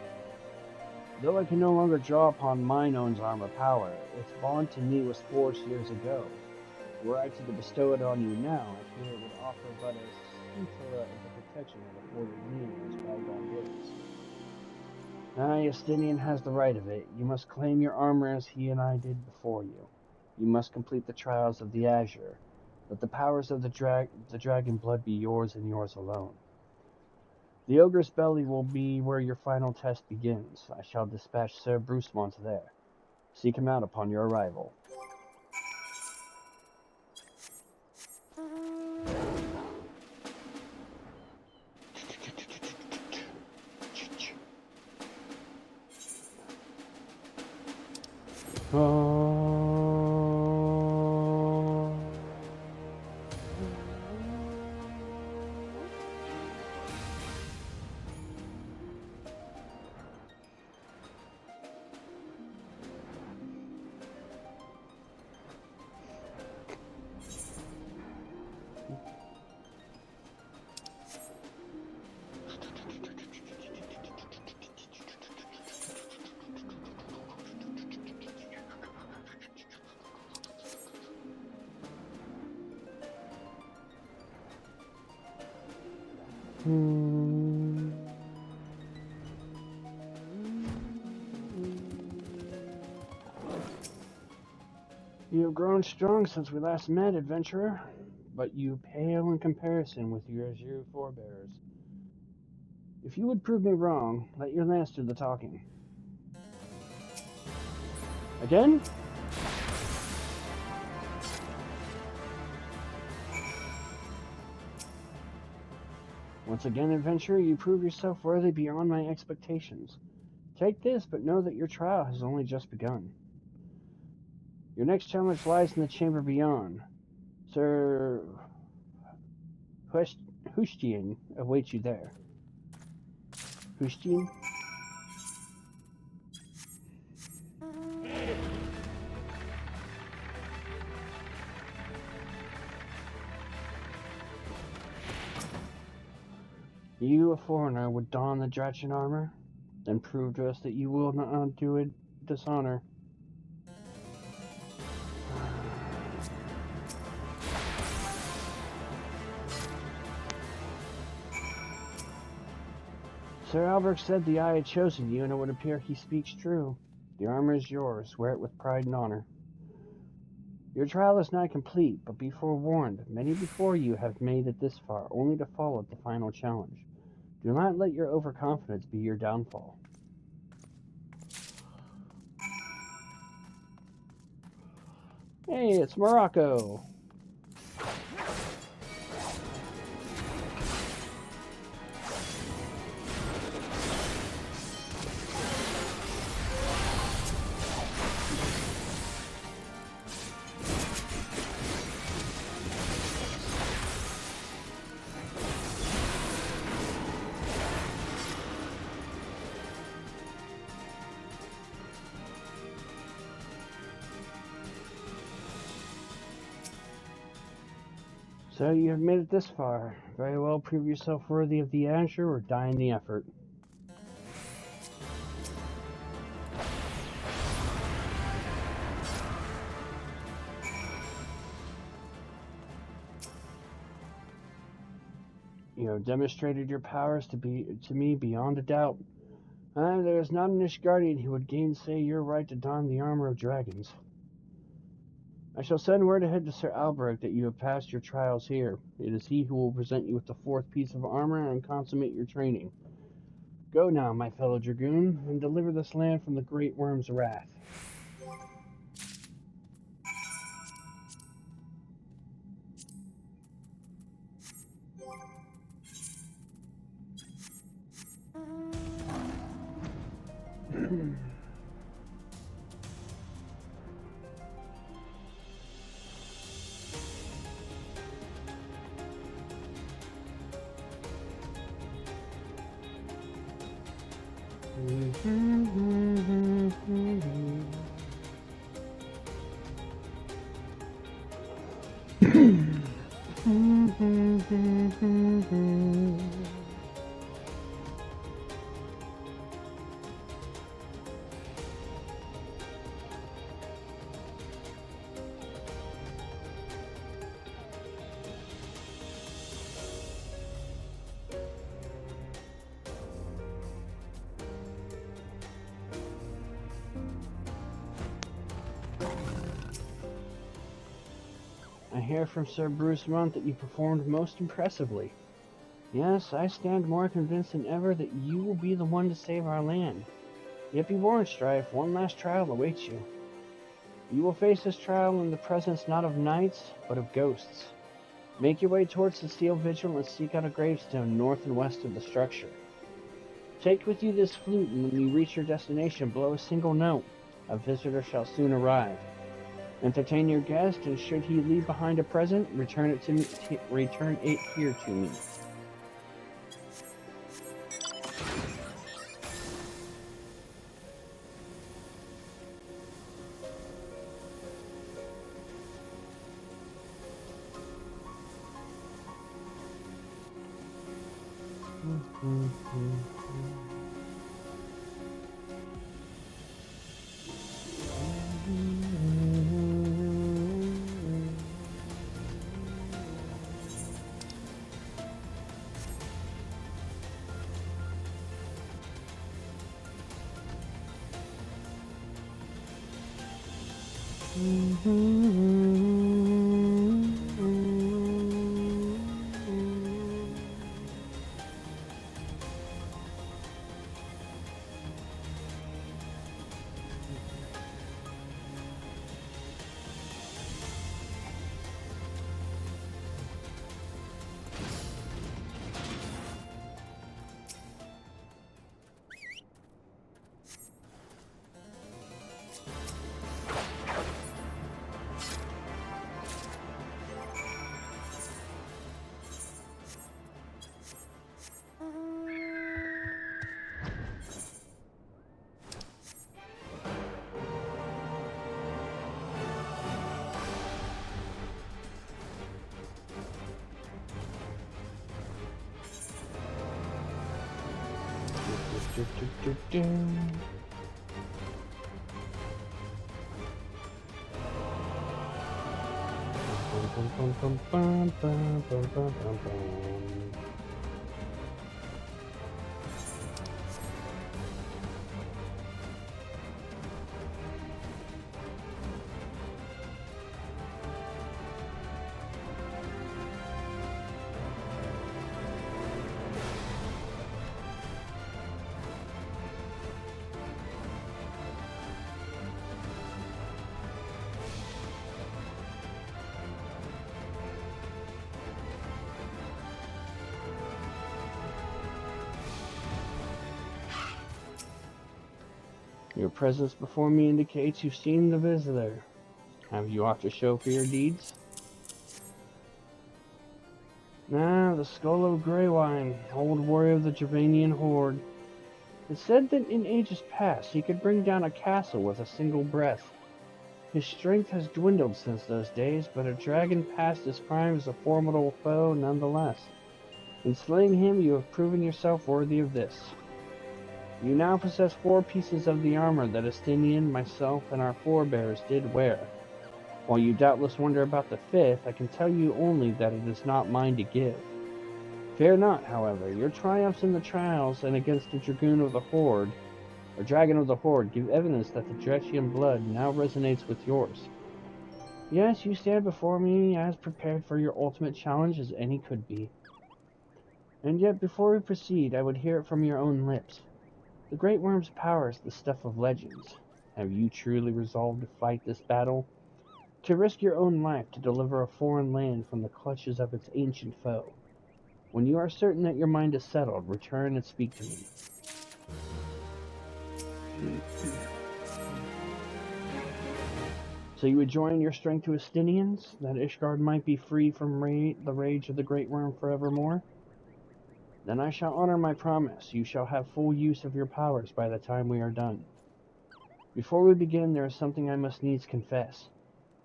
Though I can no longer draw upon mine own armor power, its bond to me was forged years ago. Were I to bestow it on you now, I fear it would offer but a scintilla of the protection it afforded me in those bygone days. Now Justinian has the right of it. You must claim your armor as he and I did before you. You must complete the trials of the Azure. Let the powers of the dragon blood be yours and yours alone. The ogre's belly will be where your final test begins. I shall dispatch Sir Brucemont there. Seek him out upon your arrival. You have grown strong since we last met, adventurer, but you pale in comparison with your Azure forebears. If you would prove me wrong, let your lance do the talking. Again? Once again, adventurer, you prove yourself worthy beyond my expectations. Take this, but know that your trial has only just begun. Your next challenge lies in the chamber beyond. Sir Hustian awaits you there. Hustian? You, a foreigner, would don the Drachen armor, then prove to us that you will not do it dishonor. Sir Albrecht said the Eye had chosen you, and it would appear he speaks true. The armor is yours. Wear it with pride and honor. Your trial is not complete, but be forewarned. Many before you have made it this far, only to fall at the final challenge. Do not let your overconfidence be your downfall. Hey, it's Morocco! So you have made it this far. Very well, prove yourself worthy of the Azure or die in the effort. You have demonstrated your powers to me beyond a doubt. There is not an Ishgardian who would gainsay your right to don the armor of dragons. I shall send word ahead to Sir Albrecht that you have passed your trials here. It is he who will present you with the fourth piece of armor and consummate your training. Go now, my fellow Dragoon, and deliver this land from the Great Worm's wrath. I hear from Sir Bruce Munt that you performed most impressively. Yes, I stand more convinced than ever that you will be the one to save our land. Yet be warned, Strife, one last trial awaits you. You will face this trial in the presence not of knights, but of ghosts. Make your way towards the steel vigil and seek out a gravestone north and west of the structure. Take with you this flute, and when you reach your destination, blow a single note. A visitor shall soon arrive. Entertain your guest, and should he leave behind a present, return it here to me. Your presence before me indicates you've seen the visitor. Have you aught to show for your deeds? The skull of Greywine, old warrior of the Gridanian horde. It said that in ages past he could bring down a castle with a single breath. His strength has dwindled since those days, but a dragon past his prime is a formidable foe nonetheless. In slaying him, you have proven yourself worthy of this. You now possess 4 pieces of the armor that Estinian, myself, and our forebears did wear. While you doubtless wonder about the 5th, I can tell you only that it is not mine to give. Fear not, however, your triumphs in the trials and against the Dragoon of the Horde, or Dragon of the Horde, give evidence that the Drechian blood now resonates with yours. Yes, you stand before me as prepared for your ultimate challenge as any could be. And yet, before we proceed, I would hear it from your own lips. The Great Worm's power is the stuff of legends. Have you truly resolved to fight this battle? To risk your own life to deliver a foreign land from the clutches of its ancient foe? When you are certain that your mind is settled, return and speak to me. So you would join your strength to Estinians, that Ishgard might be free from the rage of the Great Worm forevermore? Then I shall honor my promise. You shall have full use of your powers by the time we are done. Before we begin, there is something I must needs confess.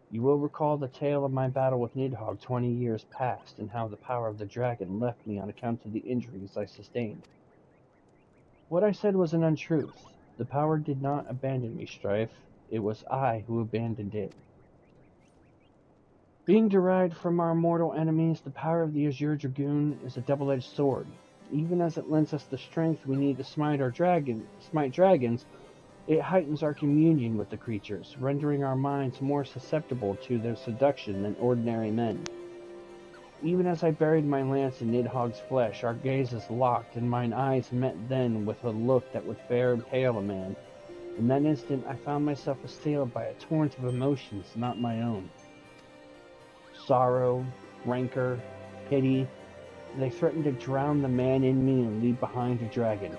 You will recall the tale of my battle with Nidhogg 20 years past, and how the power of the dragon left me on account of the injuries I sustained. What I said was an untruth. The power did not abandon me, Strife. It was I who abandoned it. Being derived from our mortal enemies, the power of the Azure Dragoon is a double-edged sword. Even as it lends us the strength we need to smite dragons, it heightens our communion with the creatures, rendering our minds more susceptible to their seduction than ordinary men. Even as I buried my lance in Nidhogg's flesh, our gazes locked, and mine eyes met then with a look that would fair impale a man. In that instant, I found myself assailed by a torrent of emotions not my own. Sorrow, rancor, pity, they threatened to drown the man in me and leave behind a dragon.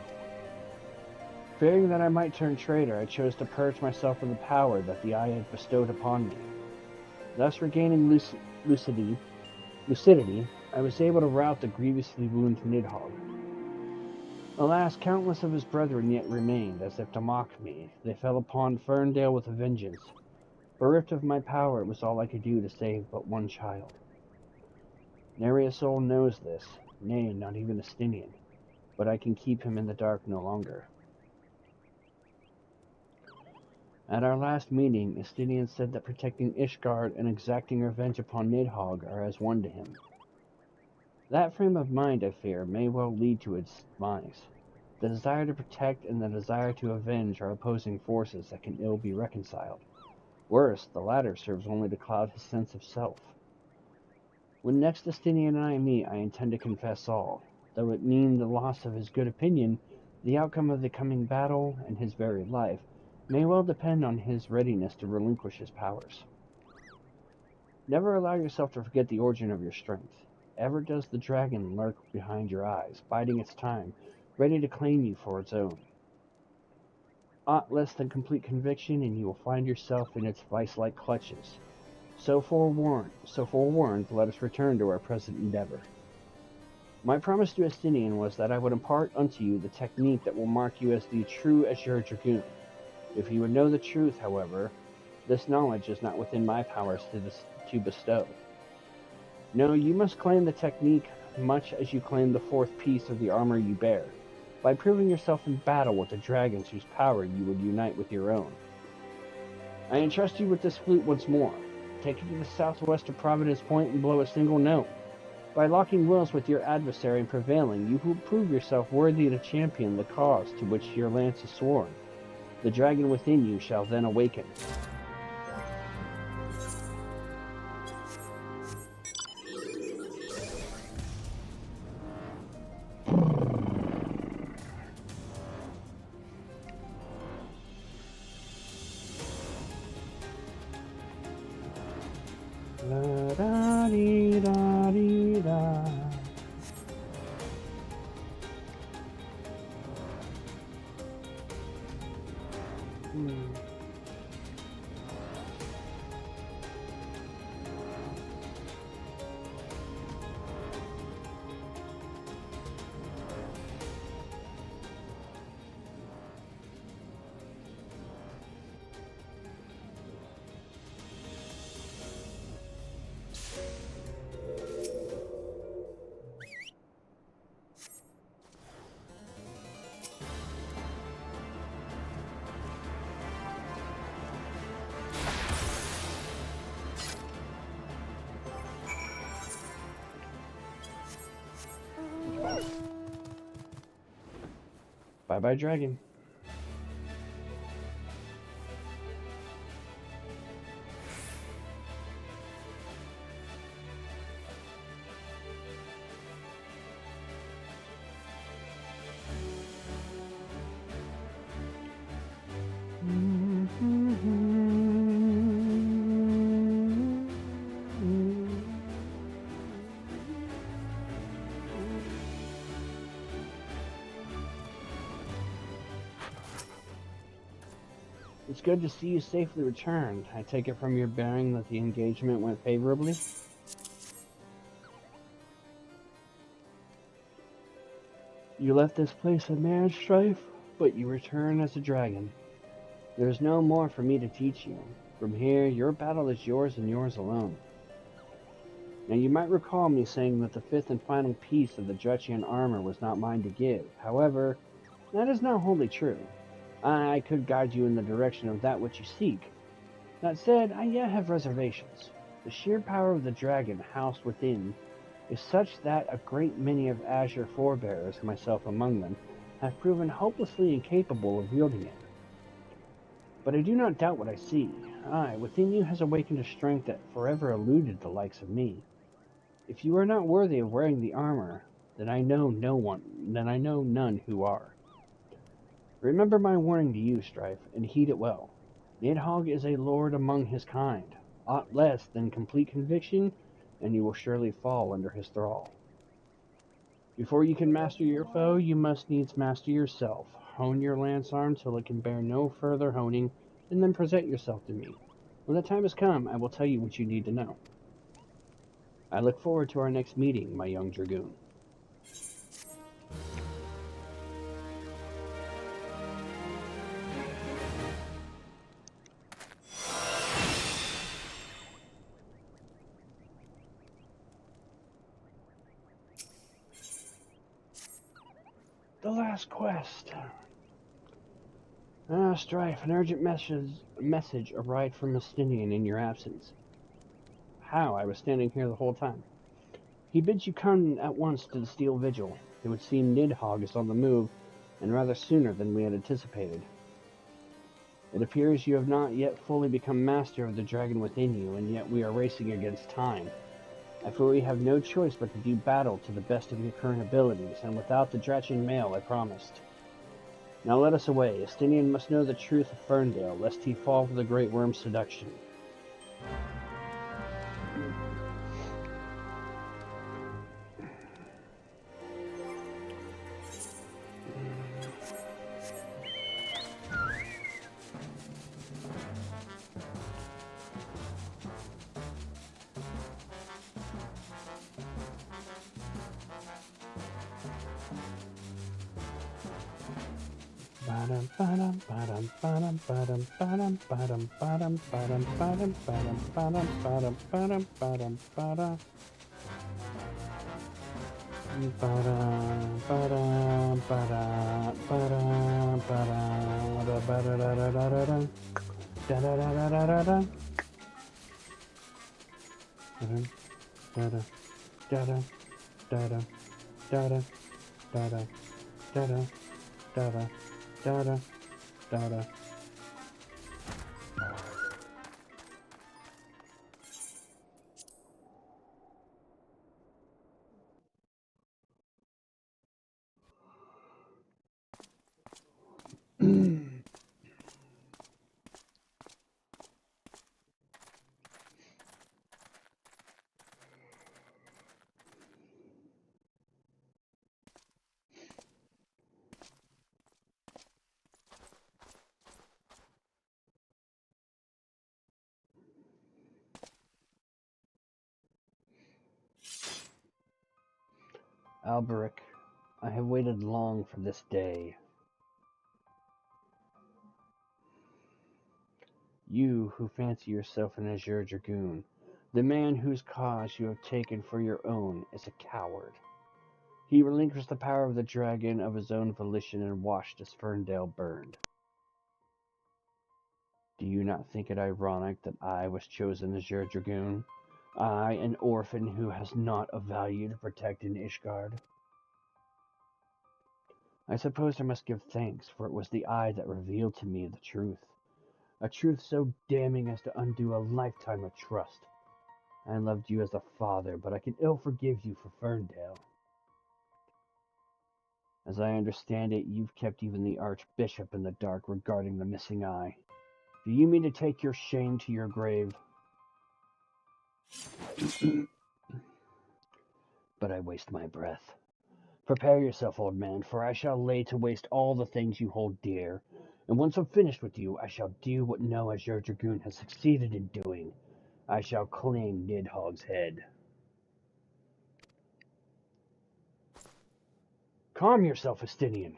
Fearing that I might turn traitor, I chose to purge myself of the power that the eye had bestowed upon me. Thus regaining lucidity, I was able to rout the grievously wounded Nidhogg. Alas, countless of his brethren yet remained, as if to mock me. They fell upon Ferndale with a vengeance. Bereft of my power, it was all I could do to save but one child. Nary a soul knows this, nay, not even Estinian, but I can keep him in the dark no longer. At our last meeting, Estinian said that protecting Ishgard and exacting revenge upon Nidhogg are as one to him. That frame of mind, I fear, may well lead to its demise. The desire to protect and the desire to avenge are opposing forces that can ill be reconciled. Worse, the latter serves only to cloud his sense of self. When next Estinian and I meet, I intend to confess all. Though it mean the loss of his good opinion, the outcome of the coming battle, and his very life, may well depend on his readiness to relinquish his powers. Never allow yourself to forget the origin of your strength. Ever does the dragon lurk behind your eyes, biding its time, ready to claim you for its own. Aught less than complete conviction, and you will find yourself in its vice-like clutches. So forewarned, let us return to our present endeavor. My promise to Estinian was that I would impart unto you the technique that will mark you as the true Azure Dragoon. If you would know the truth, however, this knowledge is not within my powers to bestow. No, you must claim the technique much as you claim the 4th piece of the armor you bear. by proving yourself in battle with the dragons whose power you would unite with your own. I entrust you with this flute once more. Take it to the southwest of Providence Point and blow a single note. By locking wills with your adversary and prevailing, you will prove yourself worthy to champion the cause to which your lance is sworn. The dragon within you shall then awaken. La da dee da dee da. Bye-bye, dragon. It's good to see you safely returned. I take it from your bearing that the engagement went favorably? You left this place a man, Strife, but you return as a dragon. There is no more for me to teach you. From here, your battle is yours and yours alone. Now you might recall me saying that the fifth and final piece of the Dretchian armor was not mine to give. However, that is not wholly true. I could guide you in the direction of that which you seek. That said, I yet have reservations. The sheer power of the dragon housed within is such that a great many of Azure forebears, myself among them, have proven hopelessly incapable of wielding it. But I do not doubt what I see. Aye, within you has awakened a strength that forever eluded the likes of me. If you are not worthy of wearing the armor, then I know none who are. Remember my warning to you, Strife, and heed it well. Nidhogg is a lord among his kind. Aught less than complete conviction, and you will surely fall under his thrall. Before you can master your foe, you must needs master yourself. Hone your lance arm till it can bear no further honing, and then present yourself to me. When the time has come, I will tell you what you need to know. I look forward to our next meeting, my young Dragoon. The last quest. Strife, an urgent message arrived from Mastinian in your absence. How? I was standing here the whole time. He bids you come at once to the Steel Vigil. It would seem Nidhogg is on the move, and rather sooner than we had anticipated. It appears you have not yet fully become master of the dragon within you, and yet we are racing against time. I fear we have no choice but to do battle to the best of your current abilities, and without the Dretchian mail I promised. Now let us away. Estinian must know the truth of Ferndale, lest he fall for the Great Worm's seduction. Alberic, I have waited long for this day. You who fancy yourself an Azure Dragoon, the man whose cause you have taken for your own, is a coward. He relinquished the power of the dragon of his own volition and watched as Ferndale burned. Do you not think it ironic that I was chosen Azure Dragoon? I, an orphan who has not a value to protect in Ishgard? I suppose I must give thanks, for it was the eye that revealed to me the truth. A truth so damning as to undo a lifetime of trust. I loved you as a father, but I can ill forgive you for Ferndale. As I understand it, you've kept even the Archbishop in the dark regarding the missing eye. Do you mean to take your shame to your grave? But I waste my breath. Prepare yourself, old man, for I shall lay to waste all the things you hold dear. And once I'm finished with you, I shall do what no Azure Dragoon has succeeded in doing. I shall claim Nidhogg's head. Calm yourself, Estinian.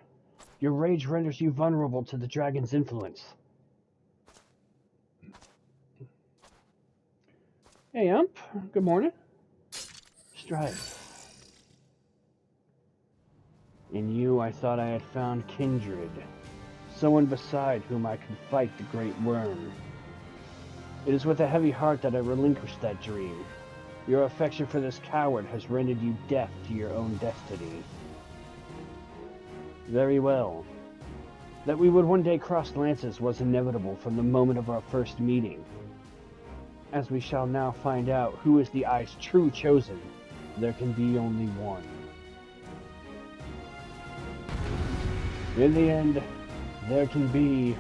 Your rage renders you vulnerable to the dragon's influence. Hey, Ump. Good morning. Strife. In you I thought I had found kindred. Someone beside whom I could fight the great worm. It is with a heavy heart that I relinquished that dream. Your affection for this coward has rendered you deaf to your own destiny. Very well. That we would one day cross lances was inevitable from the moment of our first meeting. As we shall now find out who is the Eye's true chosen, there can be only one. In the end, there can be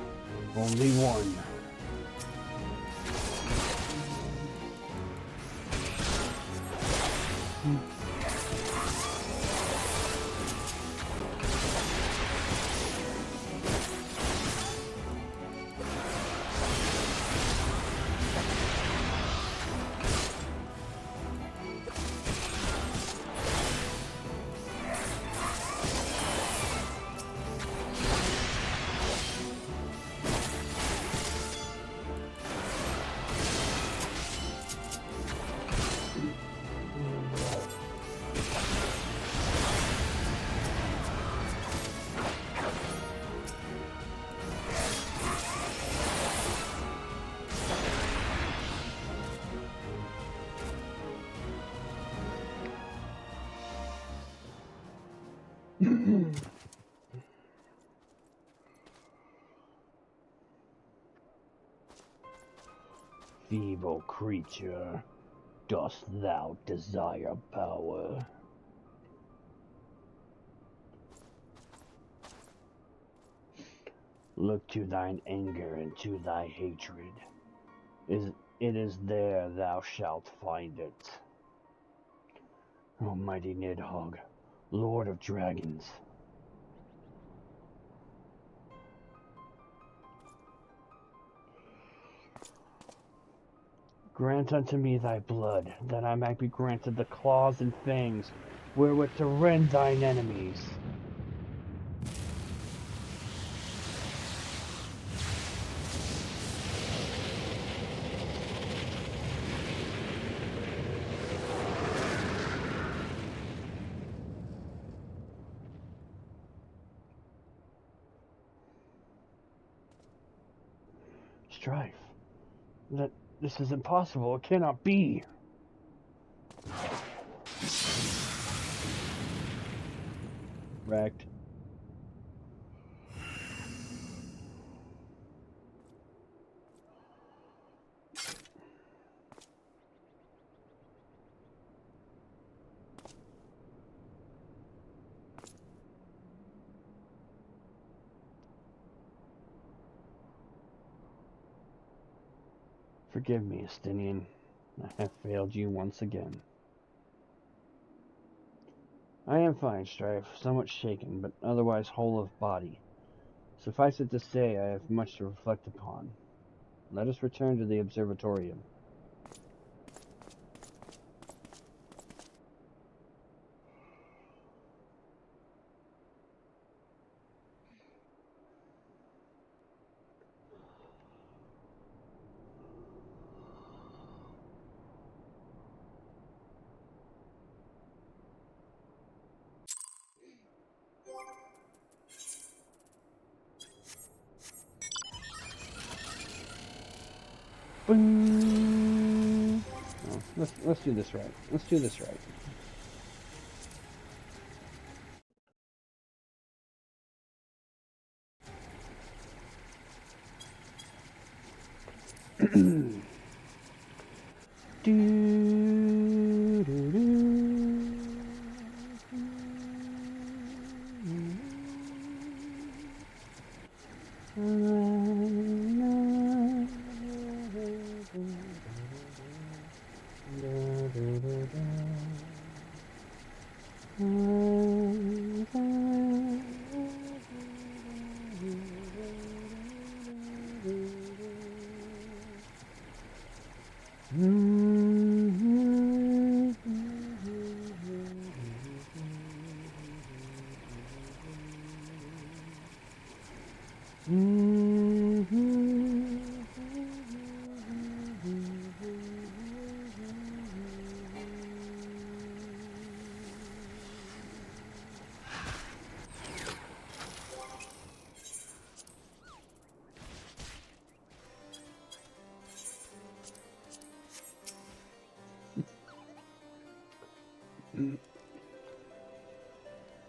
only one. Feeble creature, dost thou desire power? Look to thine anger and to thy hatred. It is there thou shalt find it. Almighty Nidhogg, Lord of Dragons. Grant unto me thy blood, that I might be granted the claws and fangs wherewith to rend thine enemies. Strife. That this is impossible. It cannot be. Wrecked. Forgive me, Estinian. I have failed you once again. I am fine, Strife, somewhat shaken, but otherwise whole of body. Suffice it to say, I have much to reflect upon. Let us return to the observatorium. Boom. Oh, let's do this right. Let's do this right.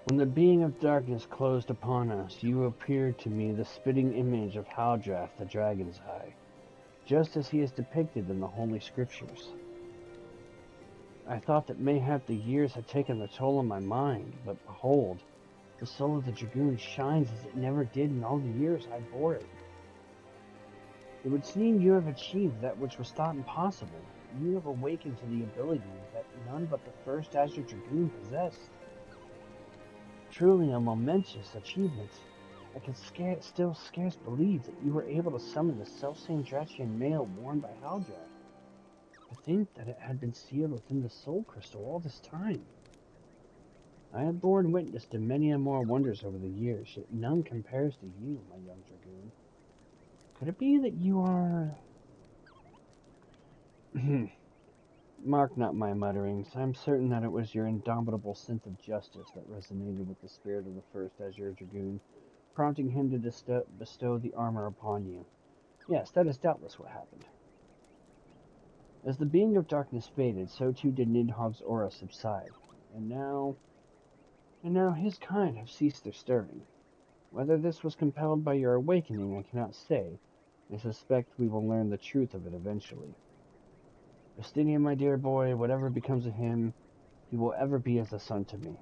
When the being of darkness closed upon us, you appeared to me the spitting image of Haldrath the Dragon's Eye, just as he is depicted in the Holy Scriptures. I thought that mayhap the years had taken the toll on my mind, but behold, the soul of the Dragoon shines as it never did in all the years I bore it. It would seem you have achieved that which was thought impossible. You have awakened to the abilities that none but the first Azure Dragoon possessed. Truly a momentous achievement. I can still scarce believe that you were able to summon the selfsame Drachian mail worn by Haldrath. To think that it had been sealed within the soul crystal all this time. I have borne witness to many and more wonders over the years, yet none compares to you, my young Dragoon. Could it be that you are... Mark not my mutterings. I am certain that it was your indomitable sense of justice that resonated with the spirit of the first Azure Dragoon, prompting him to bestow the armor upon you. Yes, that is doubtless what happened. As the being of darkness faded, so too did Nidhogg's aura subside, and now his kind have ceased their stirring. Whether this was compelled by your awakening, I cannot say. I suspect we will learn the truth of it eventually. Justinian, my dear boy, whatever becomes of him, he will ever be as a son to me.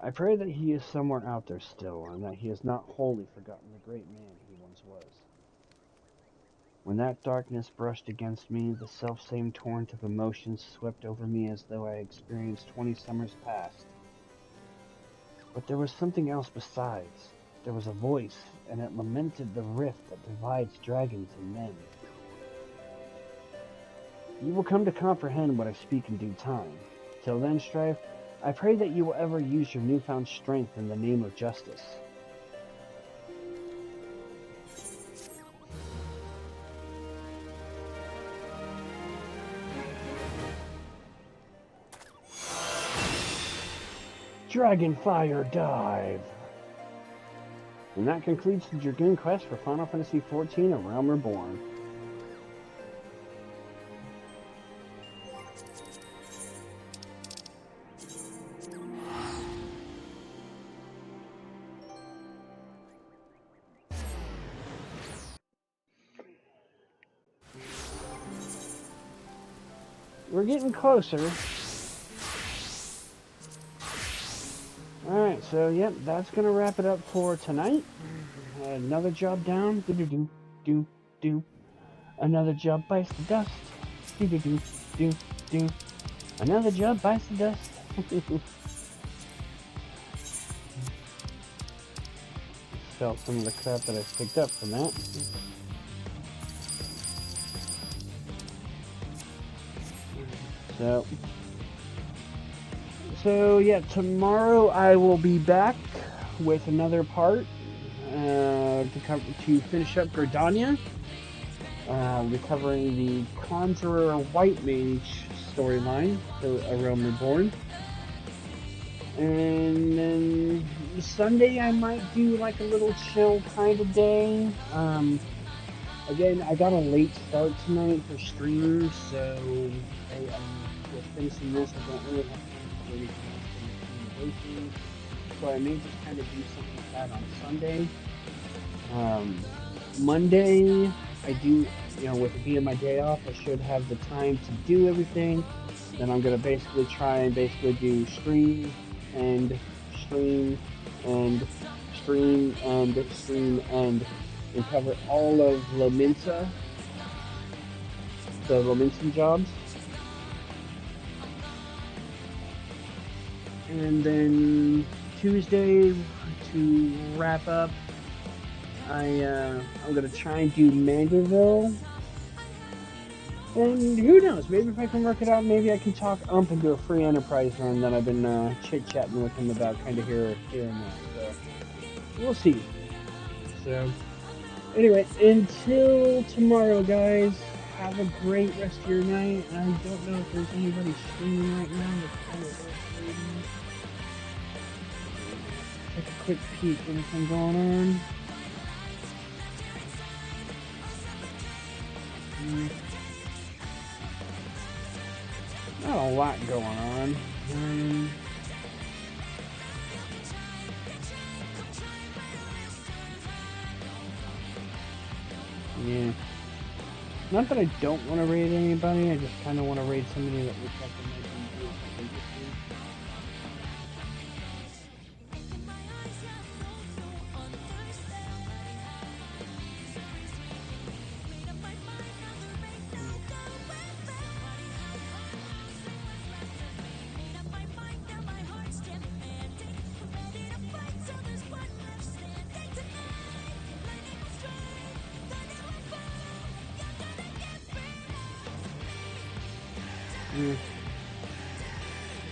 I pray that he is somewhere out there still, and that he has not wholly forgotten the great man he once was. When that darkness brushed against me, the selfsame torrent of emotions swept over me as though I had experienced 20 summers past. But there was something else besides. There was a voice, and it lamented the rift that divides dragons and men. You will come to comprehend what I speak in due time. Till then, Strife, I pray that you will ever use your newfound strength in the name of justice. Dragon Fire Dive! And that concludes the Dragoon quest for Final Fantasy XIV: A Realm Reborn. We're getting closer. Alright, so yep, that's gonna wrap it up for tonight. Another job down. Do. Another job bites the dust. Do. Another job bites the dust. Felt some of the crap that I picked up from that. So yeah, tomorrow I will be back with another part to finish up Gridania. Recovering the Conjurer White Mage storyline for A Realm Reborn. And then Sunday I might do like a little chill kind of day. Again, I got a late start tonight for streaming, so with finishing this, I don't really have time to do anything else in the university. So I may just kind of do something like that on Sunday. Monday, I do, with it being my day off, I should have the time to do everything. Then I'm going to basically try and do stream and cover all of Lominsa, the Lominsan jobs. And then Tuesday, to wrap up, I'm going to try and do Manderville. And who knows, maybe if I can work it out, maybe I can talk Ump into a free enterprise run that I've been chit-chatting with him about kind of here and there. So, we'll see. So, anyway, until tomorrow, guys, have a great rest of your night. I don't know if there's anybody streaming right now that's kind of irritating. Take a quick peek, anything going on? Not a lot going on. Yeah. Not that I don't want to raid anybody, I just kind of want to raid somebody that looks like they might be doing something interesting.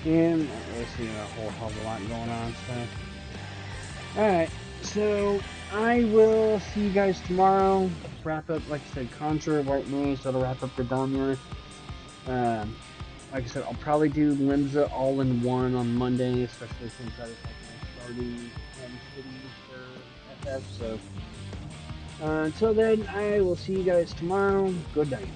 Yeah, I'm not really seeing a whole hell of a lot going on, so. Alright, so I will see you guys tomorrow. Wrap up, like I said, Conjure, White Mage, that'll wrap up Gridania. Like I said, I'll probably do Limsa all in one on Monday, especially since that is like my starting city for FF, so. Until then, I will see you guys tomorrow. Good night.